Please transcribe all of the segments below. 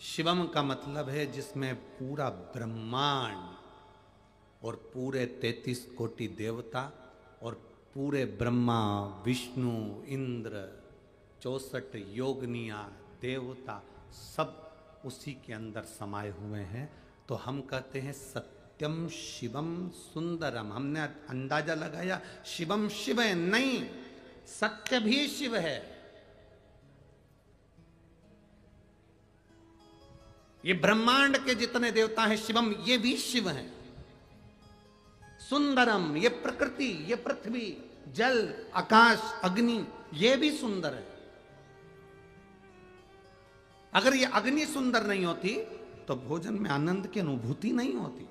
शिवम का मतलब है जिसमें पूरा ब्रह्मांड और पूरे 33 कोटि देवता और पूरे ब्रह्मा विष्णु इंद्र 64 योगनिया देवता सब उसी के अंदर समाये हुए हैं। तो हम कहते हैं सत्यम शिवम सुंदरम। हमने अंदाजा लगाया शिवम शिव है, नहीं, सत्य भी शिव है। ये ब्रह्मांड के जितने देवता हैं शिवम, ये भी शिव हैं। सुंदरम, ये प्रकृति, ये पृथ्वी, जल, आकाश, अग्नि, ये भी सुंदर है। अगर ये अग्नि सुंदर नहीं होती तो भोजन में आनंद की अनुभूति नहीं होती।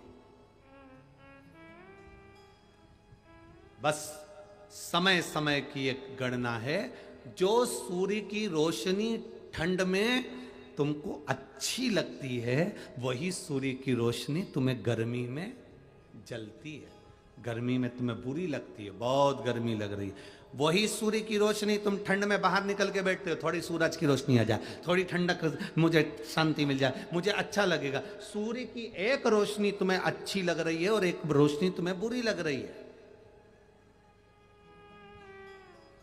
बस समय समय की एक गणना है। जो सूर्य की रोशनी ठंड में तुमको अच्छी लगती है, वही सूर्य की रोशनी तुम्हें गर्मी में जलती है। गर्मी में तुम्हें बुरी लगती है, बहुत गर्मी लग रही है, वही सूर्य की रोशनी तुम ठंड में बाहर निकल के बैठते हो, थोड़ी सूरज की रोशनी आ जाए, थोड़ी ठंडक, मुझे शांति मिल जाए, मुझे अच्छा लगेगा। सूर्य की एक रोशनी तुम्हें अच्छी लग रही है और एक रोशनी तुम्हें बुरी लग रही है।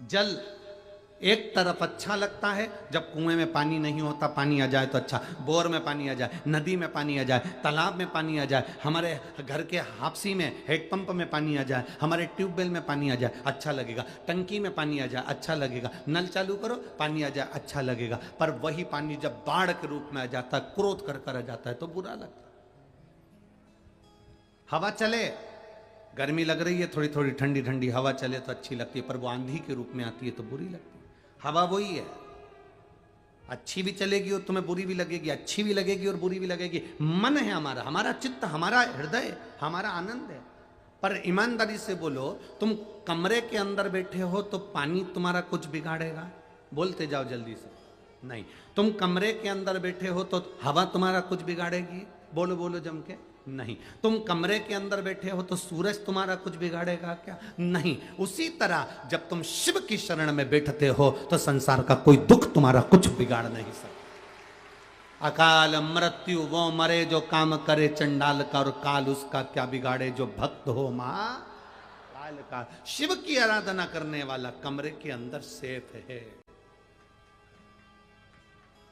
जल एक तरफ अच्छा लगता है, जब कुएं में पानी नहीं होता, पानी आ जाए तो अच्छा, बोर में पानी आ जाए, नदी में पानी आ जाए, तालाब में पानी आ जाए, हमारे घर के हापसी में हेडपंप में पानी आ जाए, हमारे ट्यूबवेल में पानी आ जाए, अच्छा लगेगा। टंकी में पानी आ जाए, अच्छा लगेगा। नल चालू करो, पानी आ जाए, अच्छा लगेगा। पर वही पानी जब बाढ़ के रूप में आ जाता है, क्रोध कर आ जाता है, तो बुरा लगता है। हवा चले, गर्मी लग रही है, थोड़ी थोड़ी ठंडी ठंडी हवा चले तो अच्छी लगती है, पर वो आंधी के रूप में आती है तो बुरी लगती है। हवा वही है, अच्छी भी चलेगी और तुम्हें बुरी भी लगेगी, अच्छी भी लगेगी और बुरी भी लगेगी। मन है हमारा, हमारा चित्त, हमारा हृदय, हमारा आनंद है। पर ईमानदारी से बोलो, तुम कमरे के अंदर बैठे हो तो पानी तुम्हारा कुछ बिगाड़ेगा? बोलते जाओ जल्दी से। नहीं। तुम कमरे के अंदर बैठे हो तो हवा तुम्हारा कुछ बिगाड़ेगी? बोलो बोलो जम के। नहीं। तुम कमरे के अंदर बैठे हो तो सूरज तुम्हारा कुछ बिगाड़ेगा क्या? नहीं। उसी तरह जब तुम शिव की शरण में बैठते हो तो संसार का कोई दुख तुम्हारा कुछ बिगाड़ नहीं सकता। अकाल मृत्यु वो मरे जो काम करे चंडाल का, और काल उसका क्या बिगाड़े जो भक्त हो मां काल का। शिव की आराधना करने वाला कमरे के अंदर सेफ है,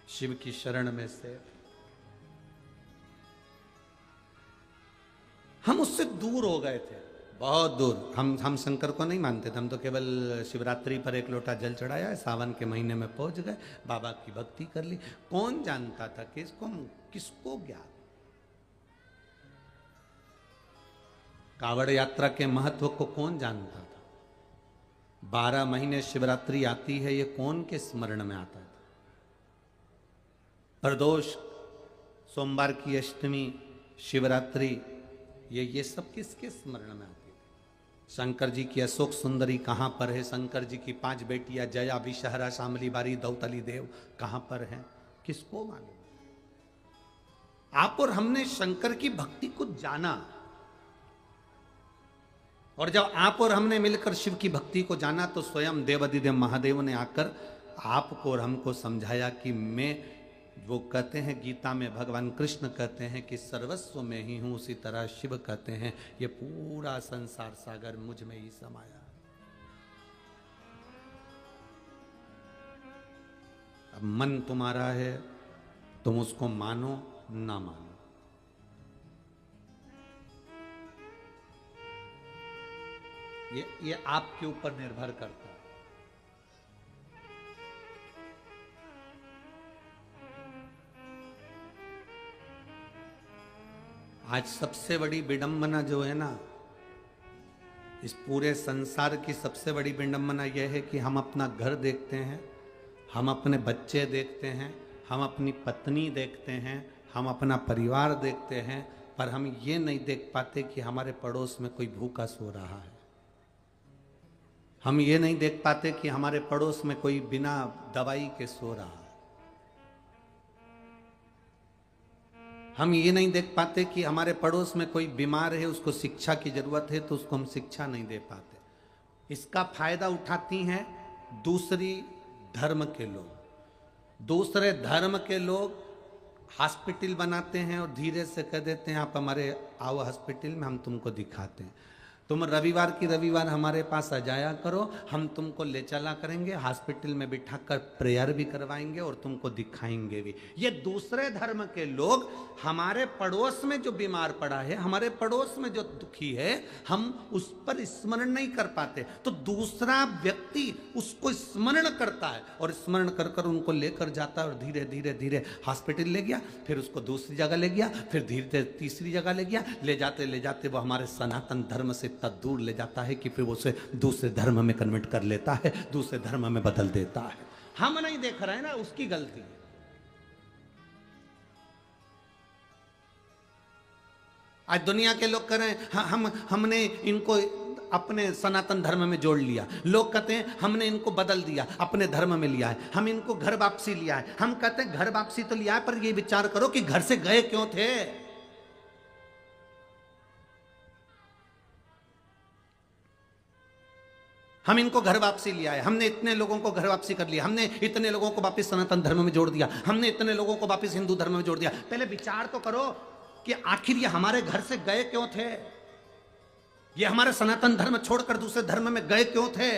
शिव की शरण में सेफ। हम उससे दूर हो गए थे, बहुत दूर। हम शंकर को नहीं मानते थे, हम तो केवल शिवरात्रि पर एक लोटा जल चढ़ाया है, सावन के महीने में पहुंच गए, बाबा की भक्ति कर ली। कौन जानता था किसको ज्ञात? कावड़ यात्रा के महत्व को कौन जानता था? 12 महीने शिवरात्रि आती है, ये कौन के स्मरण में आता था? प्रदोष, सोमवार की अष्टमी, शिवरात्रि, ये सब किसके स्मरण में आती थी? शंकर जी की अशोक सुंदरी कहाँ पर है? शंकर जी की 5 बेटियां जया, विषहरा, शामली बारी, दौतली देव कहाँ पर हैं? किसको मालूम? आप और हमने शंकर की भक्ति को जाना, और जब आप और हमने मिलकर शिव की भक्ति को जाना तो स्वयं देवाधिदेव महादेव ने आकर आपको और हमको समझाया कि मैं, वो कहते हैं गीता में, भगवान कृष्ण कहते हैं कि सर्वस्व में ही हूं, उसी तरह शिव कहते हैं ये पूरा संसार सागर मुझ में ही समाया। अब मन तुम्हारा है, तुम उसको मानो ना मानो। ये आपके ऊपर निर्भर करता है। आज सबसे बड़ी विडंबना जो है ना, इस पूरे संसार की सबसे बड़ी विडंबना यह है कि हम अपना घर देखते हैं, हम अपने बच्चे देखते हैं, हम अपनी पत्नी देखते हैं, हम अपना परिवार देखते हैं, पर हम ये नहीं देख पाते कि हमारे पड़ोस में कोई भूखा सो रहा है। हम ये नहीं देख पाते कि हमारे पड़ोस में कोई बिना दवाई के सो रहा है। हम ये नहीं देख पाते कि हमारे पड़ोस में कोई बीमार है, उसको शिक्षा की जरूरत है, तो उसको हम शिक्षा नहीं दे पाते। इसका फायदा उठाती हैं दूसरी धर्म के लोग। दूसरे धर्म के लोग हॉस्पिटल बनाते हैं और धीरे से कह देते हैं आप हमारे आओ हॉस्पिटल में, हम तुमको दिखाते हैं। तुम रविवार की रविवार हमारे पास आ जाया करो, हम तुमको ले चला करेंगे, हॉस्पिटल में बिठा कर प्रेयर भी करवाएंगे और तुमको दिखाएंगे भी। ये दूसरे धर्म के लोग हमारे पड़ोस में जो बीमार पड़ा है, हमारे पड़ोस में जो दुखी है, हम उस पर स्मरण नहीं कर पाते, तो दूसरा व्यक्ति उसको स्मरण करता है और स्मरण कर कर उनको लेकर जाता है और धीरे धीरे धीरे हॉस्पिटल ले गया, फिर उसको दूसरी जगह ले गया, फिर धीरे धीरे तीसरी जगह ले गया। ले जाते वो हमारे सनातन धर्म से इतना दूर ले जाता है कि फिर वो उसे दूसरे धर्म में कन्वर्ट कर लेता है, दूसरे धर्म में बदल देता है। हम नहीं देख रहे हैं ना, उसकी गलती है। आज दुनिया के लोग कह रहे हैं हमने इनको अपने सनातन धर्म में जोड़ लिया। लोग कहते हैं हमने इनको बदल दिया, अपने धर्म में लिया है, हम इनको घर वापसी लिया है। हम कहते हैं घर वापसी तो लिया है, पर ये विचार करो कि घर से गए क्यों थे। हम इनको घर वापसी लिया है, हमने इतने लोगों को घर वापसी कर लिया, हमने इतने लोगों को वापस सनातन धर्म में जोड़ दिया, हमने इतने लोगों को वापस हिंदू धर्म में जोड़ दिया। पहले विचार तो करो कि आखिर ये हमारे घर से गए क्यों थे, ये हमारे सनातन धर्म छोड़कर दूसरे धर्म में गए क्यों थे।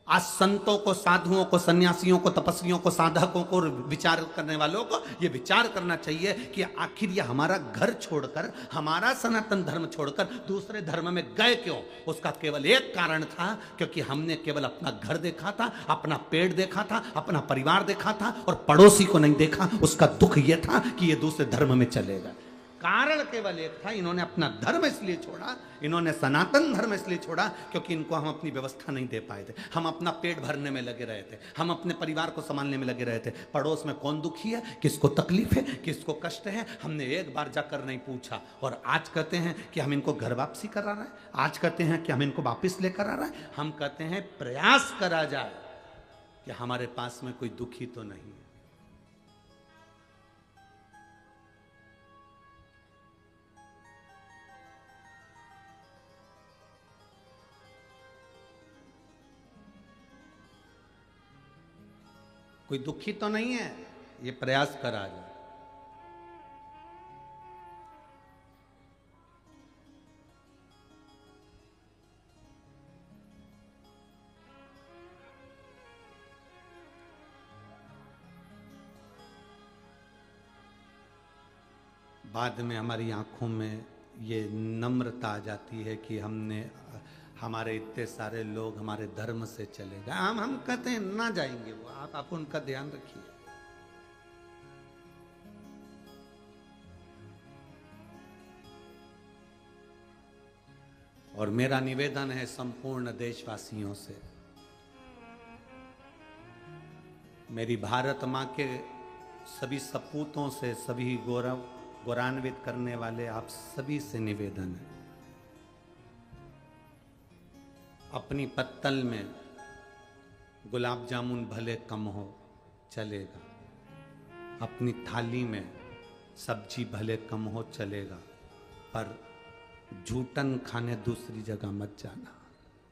आज संतों को, साधुओं को, सन्यासियों को, तपस्वियों को, साधकों को, विचार करने वालों को ये विचार करना चाहिए कि आखिर ये हमारा घर छोड़कर, हमारा सनातन धर्म छोड़कर दूसरे धर्म में गए क्यों। उसका केवल एक कारण था, क्योंकि हमने केवल अपना घर देखा था, अपना पेट देखा था, अपना परिवार देखा था और पड़ोसी को नहीं देखा। उसका दुख यह था कि ये दूसरे धर्म में चलेगा। कारण केवल एक था, इन्होंने अपना धर्म इसलिए छोड़ा, इन्होंने सनातन धर्म इसलिए छोड़ा क्योंकि इनको हम अपनी व्यवस्था नहीं दे पाए थे। हम अपना पेट भरने में लगे रहे थे, हम अपने परिवार को संभालने में लगे रहे थे। पड़ोस में कौन दुखी है, किसको तकलीफ है, किसको कष्ट है, हमने एक बार जाकर नहीं पूछा। और आज कहते हैं कि हम इनको घर वापसी करा रहे हैं, आज कहते हैं कि हम इनको वापिस लेकर आ रहे हैं। हम कहते हैं प्रयास करा जाए कि हमारे पास में कोई दुखी तो नहीं है। कोई दुखी तो नहीं है, ये प्रयास करा जाए। बाद में हमारी आंखों में ये नम्रता आ जाती है कि हमने, हमारे इतने सारे लोग हमारे धर्म से चले गए। हम कहते हैं ना जाएंगे वो, आप उनका ध्यान रखिए। और मेरा निवेदन है संपूर्ण देशवासियों से, मेरी भारत मां के सभी सपूतों से, सभी गौरवान्वित करने वाले आप सभी से निवेदन है, अपनी पत्तल में गुलाब जामुन भले कम हो चलेगा, अपनी थाली में सब्जी भले कम हो चलेगा, पर झूठन खाने दूसरी जगह मत जाना।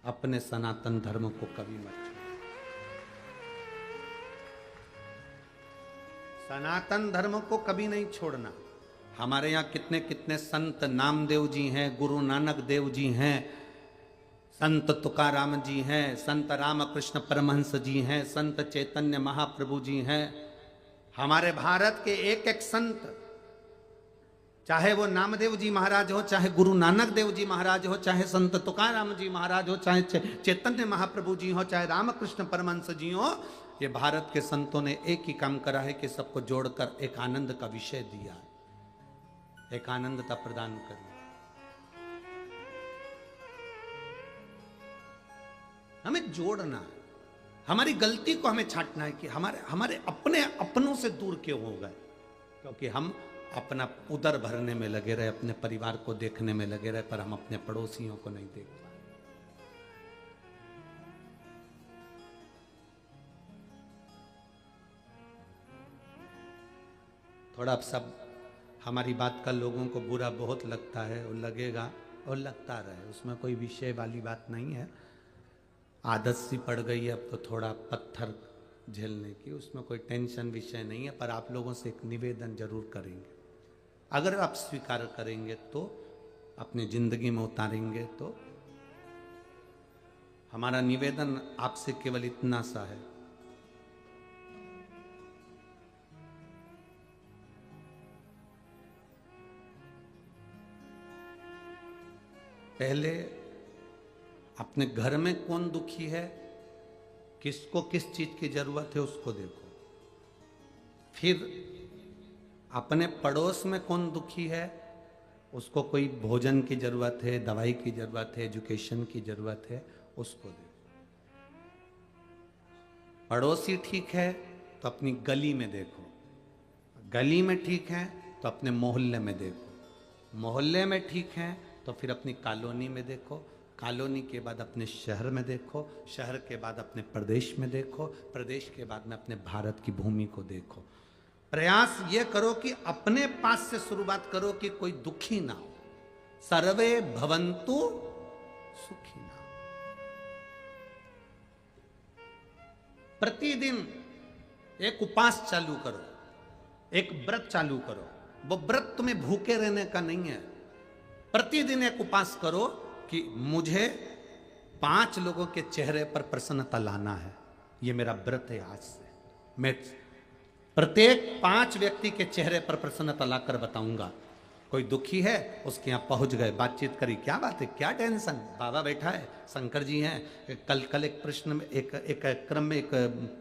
अपने सनातन धर्म को कभी मत छोड़ना। सनातन धर्म को कभी नहीं छोड़ना। हमारे यहाँ कितने कितने संत नामदेव जी हैं, गुरु नानक देव जी हैं, संत तुकाराम जी हैं, संत रामकृष्ण परमहंस जी हैं, संत चैतन्य महाप्रभु जी हैं। हमारे भारत के एक एक संत, चाहे वो नामदेव जी महाराज हो, चाहे गुरु नानक देव जी महाराज हो, चाहे संत तुकाराम जी महाराज हो, चाहे चैतन्य महाप्रभु जी हो, चाहे रामकृष्ण परमहंस जी हो, ये भारत के संतों ने एक ही काम करा है कि सबको जोड़कर एक आनंद का विषय दिया, एक आनंदता प्रदान करी। हमें जोड़ना है, हमारी गलती को हमें छांटना है कि हमारे अपने अपनों से दूर क्यों हो गए, क्योंकि हम अपना उदर भरने में लगे रहे, अपने परिवार को देखने में लगे रहे, पर हम अपने पड़ोसियों को नहीं देख पाए। थोड़ा सब हमारी बात का लोगों को बुरा बहुत लगता है, और लगेगा और लगता रहे, उसमें कोई विषय वाली बात नहीं है। आदत सी पड़ गई है, अब तो थोड़ा पत्थर झेलने की, उसमें कोई टेंशन विषय नहीं है। पर आप लोगों से एक निवेदन जरूर करेंगे, अगर आप स्वीकार करेंगे तो, अपनी जिंदगी में उतारेंगे तो। हमारा निवेदन आपसे केवल इतना सा है, पहले अपने घर में कौन दुखी है, किसको किस चीज की जरूरत है उसको देखो। फिर अपने पड़ोस में कौन दुखी है, उसको कोई भोजन की जरूरत है, दवाई की जरूरत है, एजुकेशन की जरूरत है, उसको देखो। पड़ोसी ठीक है तो अपनी गली में देखो, गली में ठीक है तो अपने मोहल्ले में देखो, मोहल्ले में ठीक है तो फिर अपनी कॉलोनी में देखो, कॉलोनी के बाद अपने शहर में देखो, शहर के बाद अपने प्रदेश में देखो, प्रदेश के बाद में अपने भारत की भूमि को देखो। प्रयास ये करो कि अपने पास से शुरुआत करो कि कोई दुखी ना हो। सर्वे भवन्तु सुखी ना। प्रतिदिन एक उपास चालू करो, एक व्रत चालू करो। वो व्रत तुम्हें भूखे रहने का नहीं है। प्रतिदिन एक उपास करो कि मुझे 5 लोगों के चेहरे पर प्रसन्नता लाना है। ये मेरा व्रत है। आज से मैं प्रत्येक 5 व्यक्ति के चेहरे पर प्रसन्नता लाकर बताऊंगा। कोई दुखी है, उसके यहाँ पहुंच गए, बातचीत करी, क्या बात है, क्या टेंशन, बाबा बैठा है, शंकर जी हैं। कल एक प्रश्न में, एक क्रम में, एक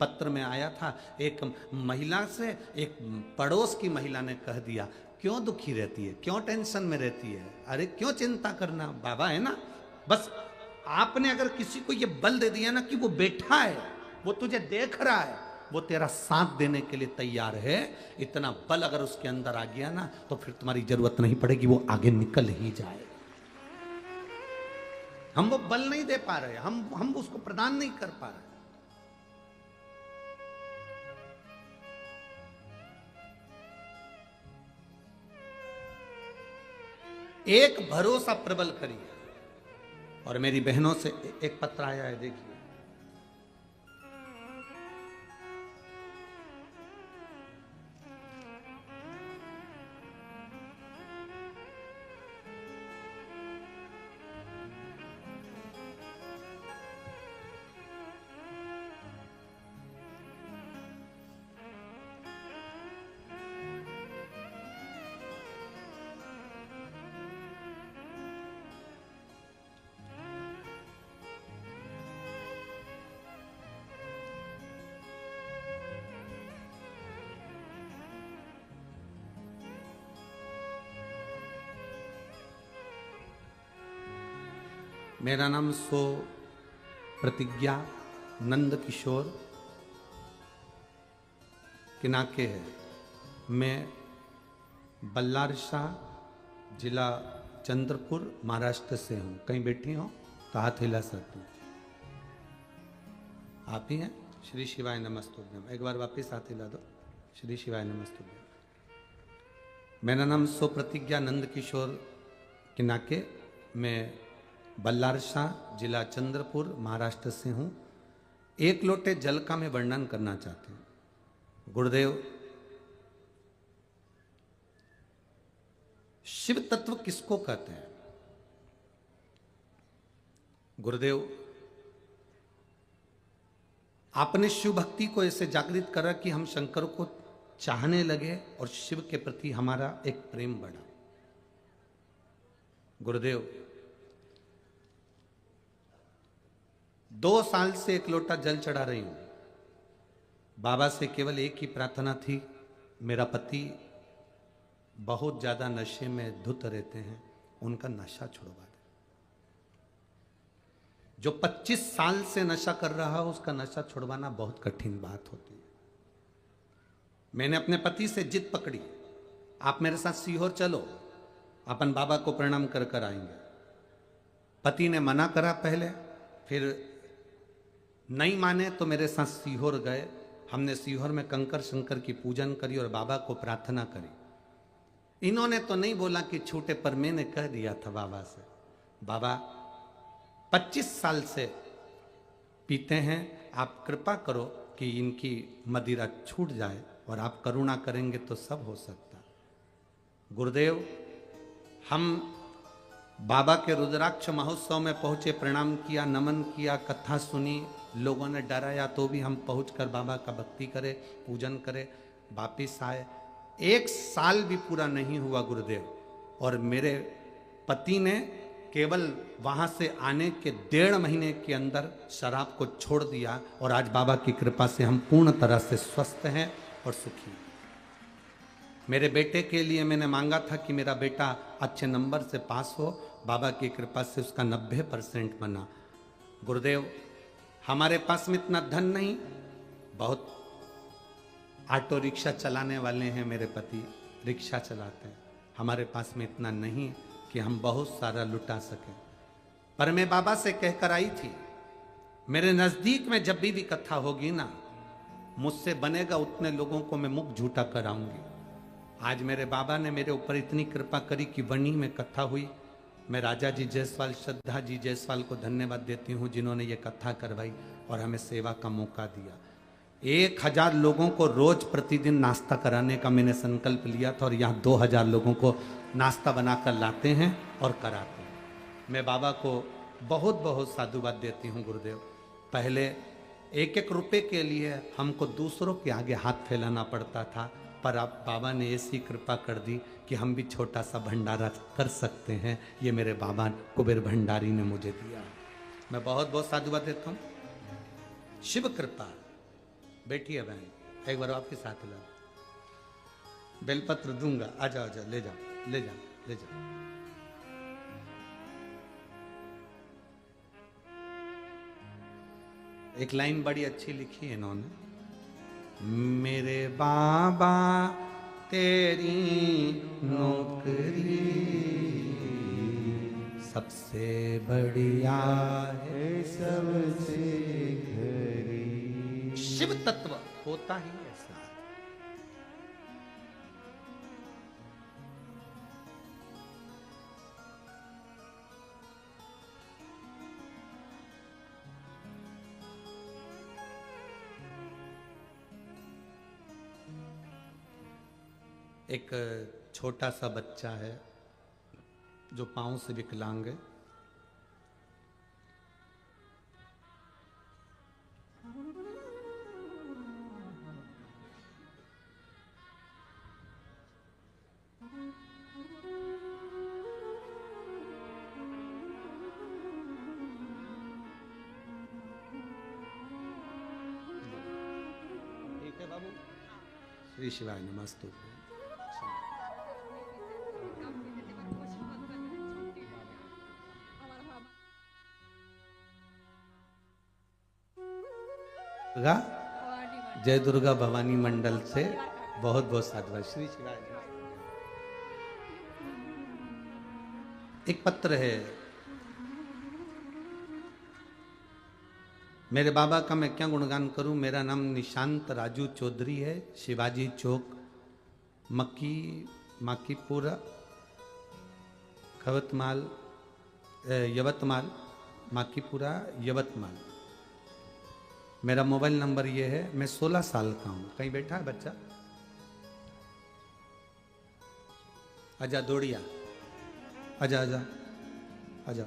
पत्र में आया था, एक महिला से एक पड़ोस की महिला ने कह दिया, क्यों दुखी रहती है, क्यों टेंशन में रहती है, अरे क्यों चिंता करना, बाबा है ना। बस आपने अगर किसी को ये बल दे दिया ना कि वो बैठा है, वो तुझे देख रहा है, वो तेरा साथ देने के लिए तैयार है, इतना बल अगर उसके अंदर आ गया ना, तो फिर तुम्हारी जरूरत नहीं पड़ेगी, वो आगे निकल ही जाए। हम वो बल नहीं दे पा रहे, हम उसको प्रदान नहीं कर पा रहे। एक भरोसा प्रबल करिए। और मेरी बहनों से एक पत्र आया है, देखिए। मेरा नाम सो प्रतिज्ञा नंद किशोर किनाके है। मैं बल्लारशाह जिला चंद्रपुर महाराष्ट्र से हूँ। कहीं बैठी हो तो हाथ हिला सकती हूँ। आप ही हैं? श्री शिवाय नमस्तुभ्यम। एक बार वापस हाथ हिला दो। श्री शिवाय नमस्तुभ्यम। मेरा नाम सो प्रतिज्ञा नंद किशोर किनाके, मैं बल्लारशाह जिला चंद्रपुर महाराष्ट्र से हूँ। एक लोटे जल का मैं वर्णन करना चाहती हूँ। गुरुदेव, शिव तत्व किसको कहते हैं? गुरुदेव, आपने शिव भक्ति को ऐसे जागृत करा कि हम शंकर को चाहने लगे और शिव के प्रति हमारा एक प्रेम बढ़ा। गुरुदेव, 2 साल से एक लोटा जल चढ़ा रही हूं। बाबा से केवल एक ही प्रार्थना थी, मेरा पति बहुत ज्यादा नशे में धुत रहते हैं, उनका नशा छुड़वा दे। जो 25 साल से नशा कर रहा हो, उसका नशा छुड़वाना बहुत कठिन बात होती है। मैंने अपने पति से जिद पकड़ी, आप मेरे साथ सीहोर चलो, अपन बाबा को प्रणाम कर कर आएंगे। पति ने मना करा पहले, फिर नहीं माने तो मेरे साथ सीहोर गए। हमने सीहोर में कंकर शंकर की पूजन करी और बाबा को प्रार्थना करी। इन्होंने तो नहीं बोला कि छूटे, पर मैंने कह दिया था बाबा से, बाबा 25 साल से पीते हैं, आप कृपा करो कि इनकी मदिरा छूट जाए और आप करुणा करेंगे तो सब हो सकता। गुरुदेव, हम बाबा के रुद्राक्ष महोत्सव में पहुंचे, प्रणाम किया, नमन किया, कथा सुनी, लोगों ने डराया तो भी हम पहुंचकर बाबा का भक्ति करे, पूजन करे, वापिस आए। 1 साल भी पूरा नहीं हुआ गुरुदेव, और मेरे पति ने केवल वहां से आने के 1.5 महीने के अंदर शराब को छोड़ दिया, और आज बाबा की कृपा से हम पूर्ण तरह से स्वस्थ हैं और सुखी हैं। मेरे बेटे के लिए मैंने मांगा था कि मेरा बेटा अच्छे नंबर से पास हो, बाबा की कृपा से उसका 90% बना। गुरुदेव, हमारे पास में इतना धन नहीं, बहुत ऑटो रिक्शा चलाने वाले हैं मेरे पति, रिक्शा चलाते हैं, हमारे पास में इतना नहीं कि हम बहुत सारा लुटा सकें। पर मैं बाबा से कहकर आई थी, मेरे नजदीक में जब भी कथा होगी ना, मुझसे बनेगा उतने लोगों को मैं मुख झूठा कराऊंगी। आज मेरे बाबा ने मेरे ऊपर इतनी कृपा करी कि बनी में कथा हुई। मैं राजा जी जायसवाल, श्रद्धा जी जायसवाल को धन्यवाद देती हूँ जिन्होंने ये कथा करवाई और हमें सेवा का मौका दिया। 1000 लोगों को रोज प्रतिदिन नाश्ता कराने का मैंने संकल्प लिया था, और यहाँ 2000 लोगों को नाश्ता बनाकर लाते हैं और कराते हैं। मैं बाबा को बहुत बहुत साधुवाद देती हूँ गुरुदेव। पहले 1-1 रुपए के लिए हमको दूसरों के आगे हाथ फैलाना पड़ता था, पर अब बाबा ने ऐसी कृपा कर दी कि हम भी छोटा सा भंडारा कर सकते हैं। ये मेरे बाबा कुबेर भंडारी ने मुझे दिया। मैं बहुत बहुत साधुवाद देता हूँ। शिव कृपा। बैठिए बहन, एक बार आपके साथ ला, बेलपत्र दूंगा, आ जाओ, ले जाओ, ले जाओ, ले जाओ। एक लाइन बड़ी अच्छी लिखी है इन्होंने, मेरे बाबा तेरी नौकरी सबसे बढ़िया है सबसे घरी। शिव तत्व होता ही ऐसा। एक छोटा सा बच्चा है जो पांव से विकलांग है। ठीक है बाबू, श्री शिवाय नमस्तु। जय दुर्गा भवानी मंडल से बहुत बहुत साधुवाद। श्री शिवाय। एक पत्र है मेरे बाबा का, मैं क्या गुणगान करूं। मेरा नाम निशांत राजू चौधरी है, शिवाजी चौक, माकीपुरा, खवतमाल, यवतमाल, माकीपुरा, यवतमाल। मेरा मोबाइल नंबर ये है। मैं 16 साल का हूं। कहीं बैठा है बच्चा? आजा दौड़िया, आजा आजा आजा।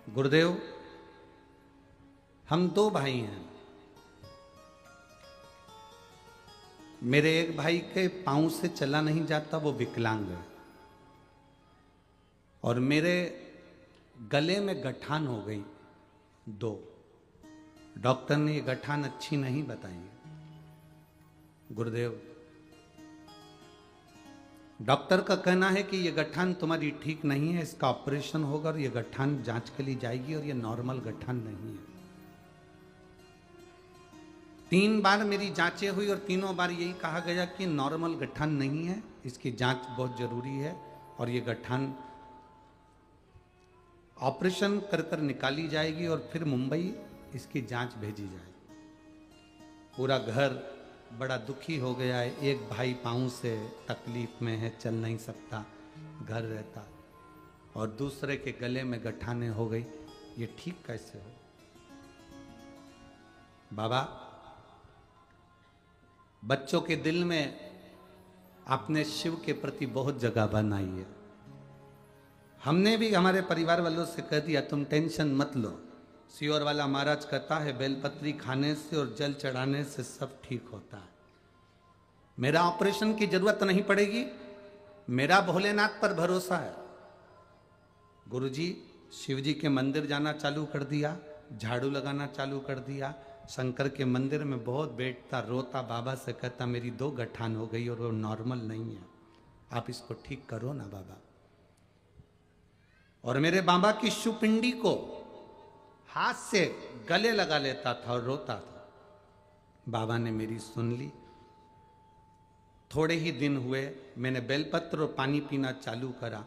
गुरुदेव, हम 2 भाई हैं। मेरे एक भाई के पांव से चला नहीं जाता, वो विकलांग है, और मेरे गले में गठान हो गई 2। डॉक्टर ने ये गठान अच्छी नहीं बताई। गुरुदेव, डॉक्टर का कहना है कि ये गठान तुम्हारी ठीक नहीं है, इसका ऑपरेशन होगा और ये गठान जांच के लिए जाएगी, और ये नॉर्मल गठान नहीं है। 3 बार मेरी जांचें हुई और तीनों बार यही कहा गया कि नॉर्मल गठान नहीं है, इसकी जांच बहुत जरूरी है, और ये गठान ऑपरेशन कर कर निकाली जाएगी और फिर मुंबई इसकी जांच भेजी जाएगी। पूरा घर बड़ा दुखी हो गया है। एक भाई पांव से तकलीफ में है, चल नहीं सकता, घर रहता, और दूसरे के गले में गठाने हो गई। ये ठीक कैसे हो? बाबा, बच्चों के दिल में आपने शिव के प्रति बहुत जगह बनाई है। हमने भी हमारे परिवार वालों से कह दिया तुम टेंशन मत लो, सियोर वाला महाराज कहता है बेलपत्री खाने से और जल चढ़ाने से सब ठीक होता है। मेरा ऑपरेशन की जरूरत नहीं पड़ेगी, मेरा भोलेनाथ पर भरोसा है। गुरुजी शिव जी के मंदिर जाना चालू कर दिया, झाड़ू लगाना चालू कर दिया। शंकर के मंदिर में बहुत बैठता, रोता, बाबा से कहता मेरी 2 गठान हो गई और वो नॉर्मल नहीं है, आप इसको ठीक करो ना बाबा। और मेरे बाबा की शुपिंडी को हाथ से गले लगा लेता था और रोता था। बाबा ने मेरी सुन ली। थोड़े ही दिन हुए, मैंने बेलपत्र और पानी पीना चालू करा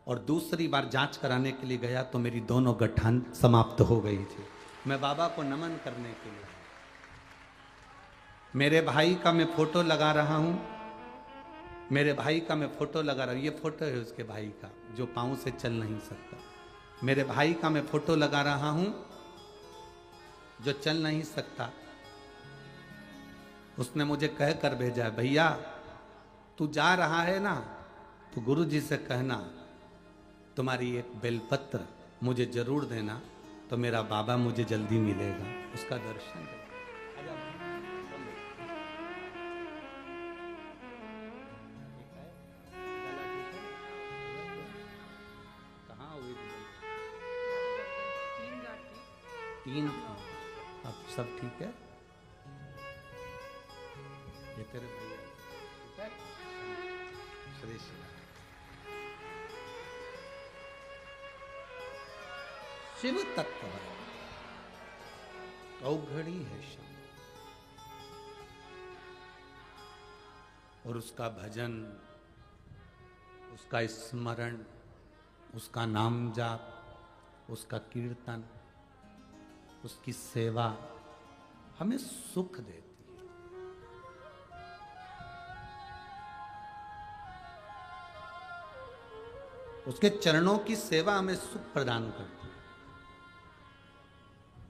और दूसरी बार जांच कराने के लिए गया तो मेरी दोनों गठान समाप्त हो गई थी। मैं बाबा को नमन करने के लिए, मेरे भाई का मैं फोटो लगा रहा हूं, मेरे भाई का मैं फोटो लगा रहा हूं। ये फोटो है उसके भाई का जो पांव से चल नहीं सकता। मेरे भाई का मैं फोटो लगा रहा हूं जो चल नहीं सकता। उसने मुझे कह कर भेजा है, भैया तू जा रहा है ना तो गुरु जी से कहना तुम्हारी एक बेलपत्र मुझे जरूर देना, तो मेरा बाबा मुझे जल्दी मिलेगा, उसका दर्शन है। कहाँ हुई? 3 अब सब ठीक है? ये तेरे भैया श्री शिव तत्व है, अवघड़ी है शिव। और उसका भजन, उसका स्मरण, उसका नाम जाप, उसका कीर्तन, उसकी सेवा हमें सुख देती है। उसके चरणों की सेवा हमें सुख प्रदान करती है।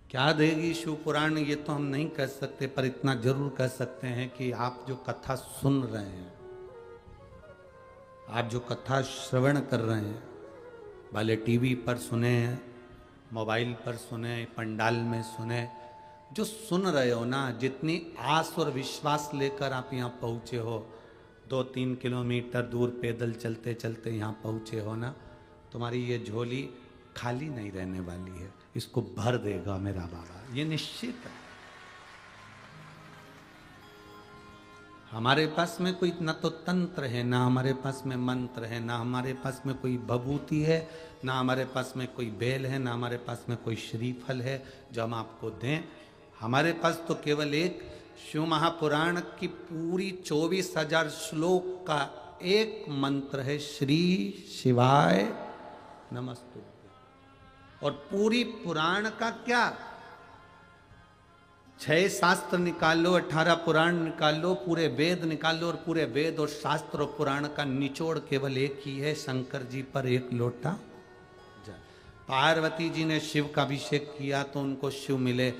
क्या देगी शिव पुराण ये तो हम नहीं कह सकते, पर इतना जरूर कह सकते हैं कि आप जो कथा सुन रहे हैं, आप जो कथा श्रवण कर रहे हैं, भले टीवी पर सुने, मोबाइल पर सुने, पंडाल में सुने, जो सुन रहे हो ना, जितनी आस और विश्वास लेकर आप यहाँ पहुँचे हो, 2-3 किलोमीटर दूर पैदल चलते चलते यहाँ पहुँचे हो ना, तुम्हारी ये झोली खाली नहीं रहने वाली है, इसको भर देगा मेरा बाबा, ये निश्चित है। हमारे पास में कोई ना तो तंत्र है, ना हमारे पास में मंत्र है, ना हमारे पास में कोई भभूति है, ना हमारे पास में कोई बेल है, ना हमारे पास में कोई श्रीफल है जो हम आपको दें। हमारे पास तो केवल एक शिव महापुराण की पूरी 24,000 श्लोक का एक मंत्र है, श्री शिवाय नमस्तुभ्यं। और पूरी पुराण का क्या, 6 शास्त्र निकाल लो, 18 पुराण निकाल लो, पूरे वेद निकाल लो, और पूरे वेद और शास्त्र और पुराण का निचोड़ केवल एक ही है, शंकर जी पर एक लोटा जल। पार्वती जी ने शिव का अभिषेक किया तो उनको शिव मिले,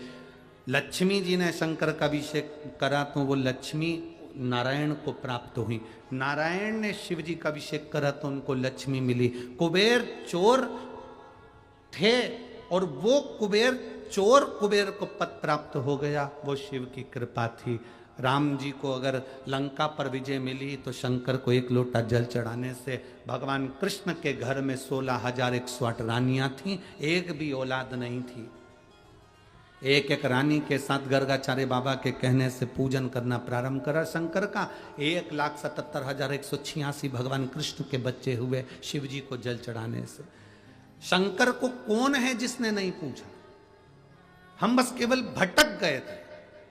लक्ष्मी जी ने शंकर का अभिषेक करा तो वो लक्ष्मी नारायण को प्राप्त हुई, नारायण ने शिव जी का अभिषेक करा तो उनको लक्ष्मी मिली। कुबेर चोर थे और वो कुबेर चोर कुबेर को पद प्राप्त हो गया, वो शिव की कृपा थी। राम जी को अगर लंका पर विजय मिली तो शंकर को एक लोटा जल चढ़ाने से, भगवान कृष्ण के घर में 16,108 रानियां थीं, एक भी औलाद नहीं थी। एक एक रानी के साथ गर्गाचार्य बाबा के कहने से पूजन करना प्रारंभ करा शंकर का। 1,77,186 भगवान कृष्ण के बच्चे हुए शिव जी को जल चढ़ाने से। शंकर को कौन है जिसने नहीं पूछा, हम बस केवल भटक गए थे।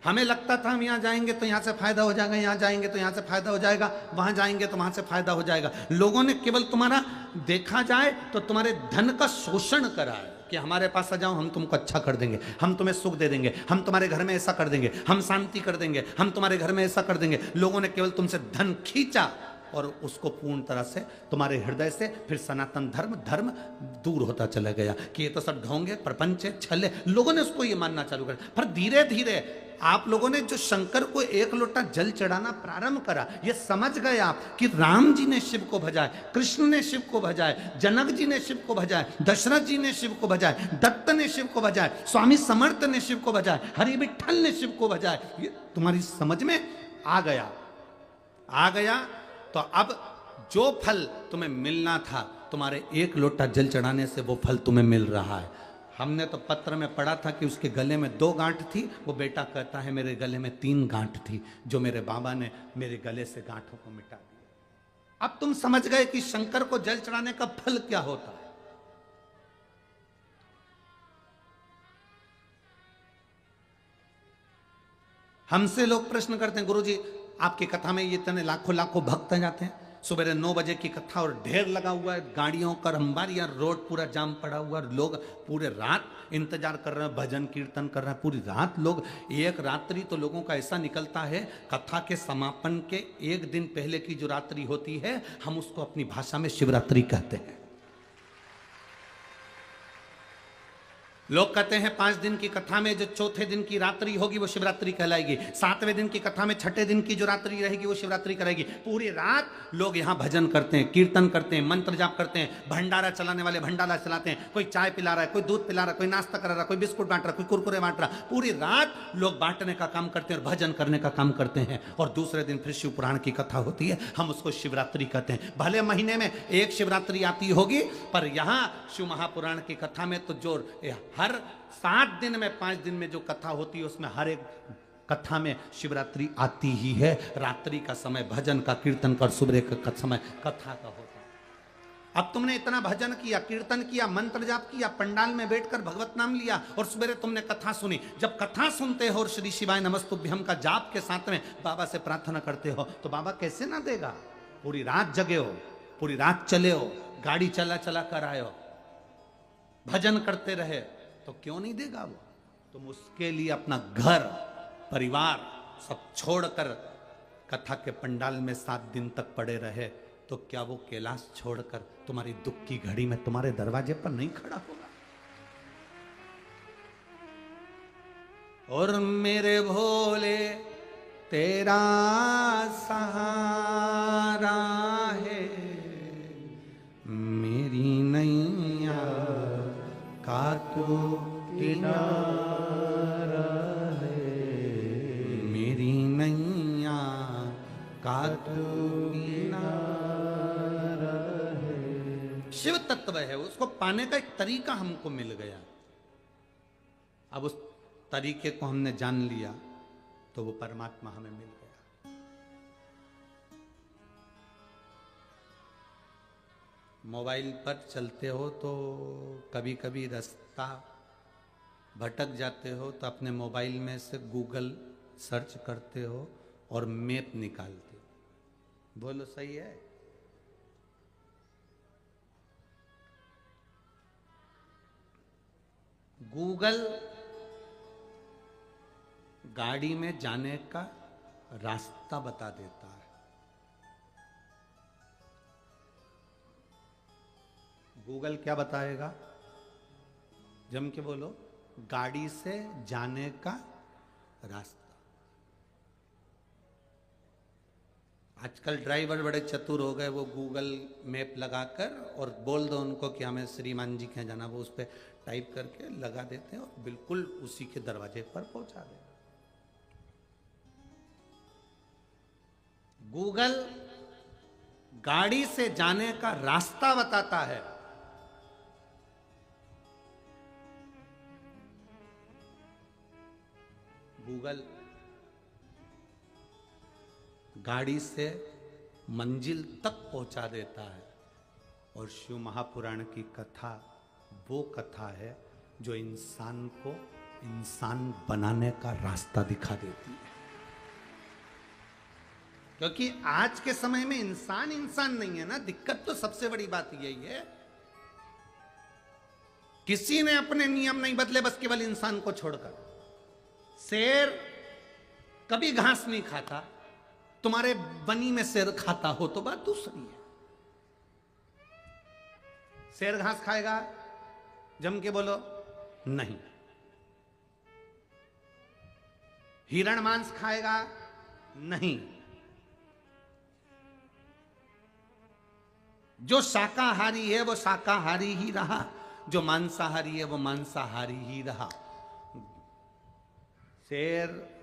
हमें लगता था हम यहाँ जाएंगे तो यहाँ से फायदा हो जाएगा, यहाँ जाएंगे तो यहाँ से फायदा हो जाएगा, वहां जाएंगे तो वहां से फायदा हो जाएगा। लोगों ने केवल तुम्हारा, देखा जाए तो तुम्हारे धन का शोषण करा है कि हमारे पास आ जाओ, हम तुमको अच्छा कर देंगे, हम तुम्हें सुख दे देंगे, हम तुम्हारे घर में ऐसा कर देंगे, हम शांति कर देंगे, हम तुम्हारे घर में ऐसा कर देंगे। लोगों ने केवल तुमसे धन खींचा, और उसको पूर्ण तरह से तुम्हारे हृदय से फिर सनातन धर्म दूर होता चला गया कि ये तो सब ढोंगे, प्रपंच है, छल है। लोगों ने उसको ये मानना चालू कर, पर धीरे धीरे आप लोगों ने जो शंकर को एक लोटा जल चढ़ाना प्रारंभ करा, ये समझ गए आप कि राम जी ने शिव को भजाए, कृष्ण ने शिव को भजाए, जनक जी ने शिव को भजाए, दशरथ जी ने शिव को भजाए, दत्त ने शिव को भजाए, स्वामी समर्थ ने शिव को भजाए, हरि विठल ने शिव को भजाए। ये तुम्हारी समझ में आ गया तो अब जो फल तुम्हें मिलना था, तुम्हारे एक लोटा जल चढ़ाने से वो फल तुम्हें मिल रहा है। हमने तो पत्र में पढ़ा था कि उसके गले में 2 गांठ थी, वो बेटा कहता है मेरे गले में 3 गांठ थी, जो मेरे बाबा ने मेरे गले से गांठों को मिटा दिया। अब तुम समझ गए कि शंकर को जल चढ़ाने का फल क्या होता है। हमसे लोग प्रश्न करते हैं, गुरुजी आपकी कथा में ये इतने लाखों लाखों भक्त जाते हैं, सुबह 9 बजे की कथा और ढेर लगा हुआ है गाड़ियों का, अंबारियां रोड पूरा जाम पड़ा हुआ है, लोग पूरे रात इंतजार कर रहे हैं, भजन कीर्तन कर रहे हैं पूरी रात लोग। एक रात्रि तो लोगों का ऐसा निकलता है, कथा के समापन के 1 दिन पहले की जो रात्रि होती है, हम उसको अपनी भाषा में शिवरात्रि कहते हैं। लोग कहते हैं 5 दिन की कथा में जो चौथे दिन की रात्रि होगी वो शिवरात्रि कहलाएगी, 7वें दिन की कथा में छठे दिन की जो रात्रि रहेगी वो शिवरात्रि करेगी। पूरी रात लोग यहाँ भजन करते हैं, कीर्तन करते हैं, मंत्र जाप करते हैं, भंडारा चलाने वाले भंडारा चलाते हैं, कोई चाय पिला रहा है, कोई दूध पिला रहा है, कोई नाश्ता कर रहा है, कोई बिस्कुट बांट रहा है, कोई कुरकुरे बांट रहा है। पूरी रात लोग बांटने का काम करते हैं और भजन करने का काम करते हैं। और दूसरे दिन फिर शिव पुराण की कथा होती है, हम उसको शिवरात्रि कहते हैं। भले महीने में एक शिवरात्रि आती होगी, पर यहाँ शिव महापुराण की कथा में तो जो हर 7 दिन में 5 दिन में जो कथा होती है, उसमें हर एक कथा में शिवरात्रि आती ही है। रात्रि का समय भजन का, कीर्तन का, सुबह का समय कथा का होता है। अब तुमने इतना भजन किया, कीर्तन किया, मंत्र जाप किया, पंडाल में बैठकर भगवत नाम लिया और सुबह तुमने कथा सुनी। जब कथा सुनते हो और श्री शिवाय नमस्तुभ्यम का जाप के साथ में बाबा से प्रार्थना करते हो, तो बाबा कैसे ना देगा। पूरी रात जगे हो, पूरी रात चले हो, गाड़ी चला चला कर आए हो, भजन करते रहे, तो क्यों नहीं देगा वो। तुम उसके लिए अपना घर परिवार सब छोड़कर कथा के पंडाल में 7 दिन तक पड़े रहे, तो क्या वो कैलाश छोड़कर तुम्हारी दुख की घड़ी में तुम्हारे दरवाजे पर नहीं खड़ा होगा। और मेरे भोले तेरा सहारा है, मेरी नैया का तो किनारा है, मेरी नैया का तो किनारा है। शिव तत्व है, उसको पाने का एक तरीका हमको मिल गया। अब उस तरीके को हमने जान लिया तो वो परमात्मा हमें मिल गया। मोबाइल पर चलते हो तो कभी कभी रास्ता भटक जाते हो, तो अपने मोबाइल में से गूगल सर्च करते हो और मैप निकालते हो। बोलो सही है। गूगल गाड़ी में जाने का रास्ता बता देता है। गूगल क्या बताएगा? जम के बोलो, गाड़ी से जाने का रास्ता। आजकल ड्राइवर बड़े चतुर हो गए, वो गूगल मैप लगाकर और बोल दो उनको कि हमें श्रीमान जी के जाना, वो उस पर टाइप करके लगा देते हैं और बिल्कुल उसी के दरवाजे पर पहुंचा देते। गूगल गाड़ी से जाने का रास्ता बताता है। गूगल गाड़ी से मंजिल तक पहुंचा देता है। और शिव महापुराण की कथा वो कथा है जो इंसान को इंसान बनाने का रास्ता दिखा देती है। क्योंकि आज के समय में इंसान इंसान नहीं है ना, दिक्कत तो सबसे बड़ी बात यही है। किसी ने अपने नियम नहीं बदले, बस केवल इंसान को छोड़कर। शेर कभी घास नहीं खाता, तुम्हारे बनी में शेर खाता हो तो बात दूसरी है। शेर घास खाएगा? जम के बोलो नहीं। हिरण मांस खाएगा? नहीं। जो शाकाहारी है वो शाकाहारी ही रहा, जो मांसाहारी है वो मांसाहारी ही रहा। शेर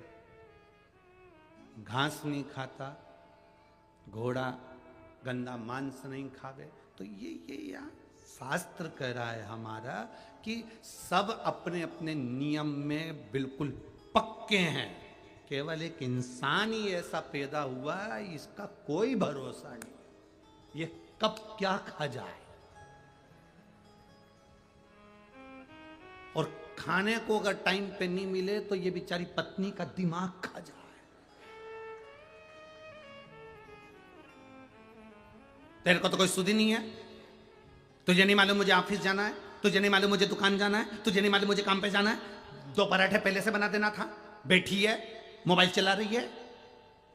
घास नहीं खाता, घोड़ा गंदा मांस नहीं खावे, तो ये यार शास्त्र कह रहा है हमारा कि सब अपने अपने नियम में बिल्कुल पक्के हैं। केवल एक इंसान ही ऐसा पैदा हुआ है, इसका कोई भरोसा नहीं, ये कब क्या खा जाए। और खाने को अगर टाइम पे नहीं मिले तो ये बेचारी पत्नी का दिमाग खा जाए। तेरे को तो कोई सुधी नहीं है, तुझे नहीं मालूम मुझे ऑफिस जाना है, तुझे नहीं मालूम मुझे दुकान जाना है, तुझे नहीं मालूम मुझे काम पे जाना है। 2 पराठे पहले से बना देना था, बैठी है मोबाइल चला रही है।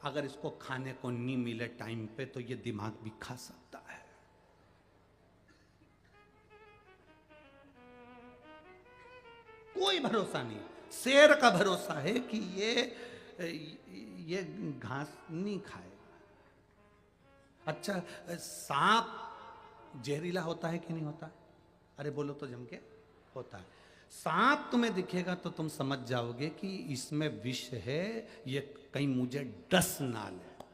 अगर इसको खाने को नहीं मिले टाइम पे तो ये दिमाग भी खा सकता है। कोई भरोसा नहीं। शेर का भरोसा है कि ये घास नहीं खाएगा। अच्छा, सांप जहरीला होता है कि नहीं होता? अरे बोलो तो जम के, होता है। सांप तुम्हें दिखेगा तो तुम समझ जाओगे कि इसमें विष है, ये कहीं मुझे डस ना ले।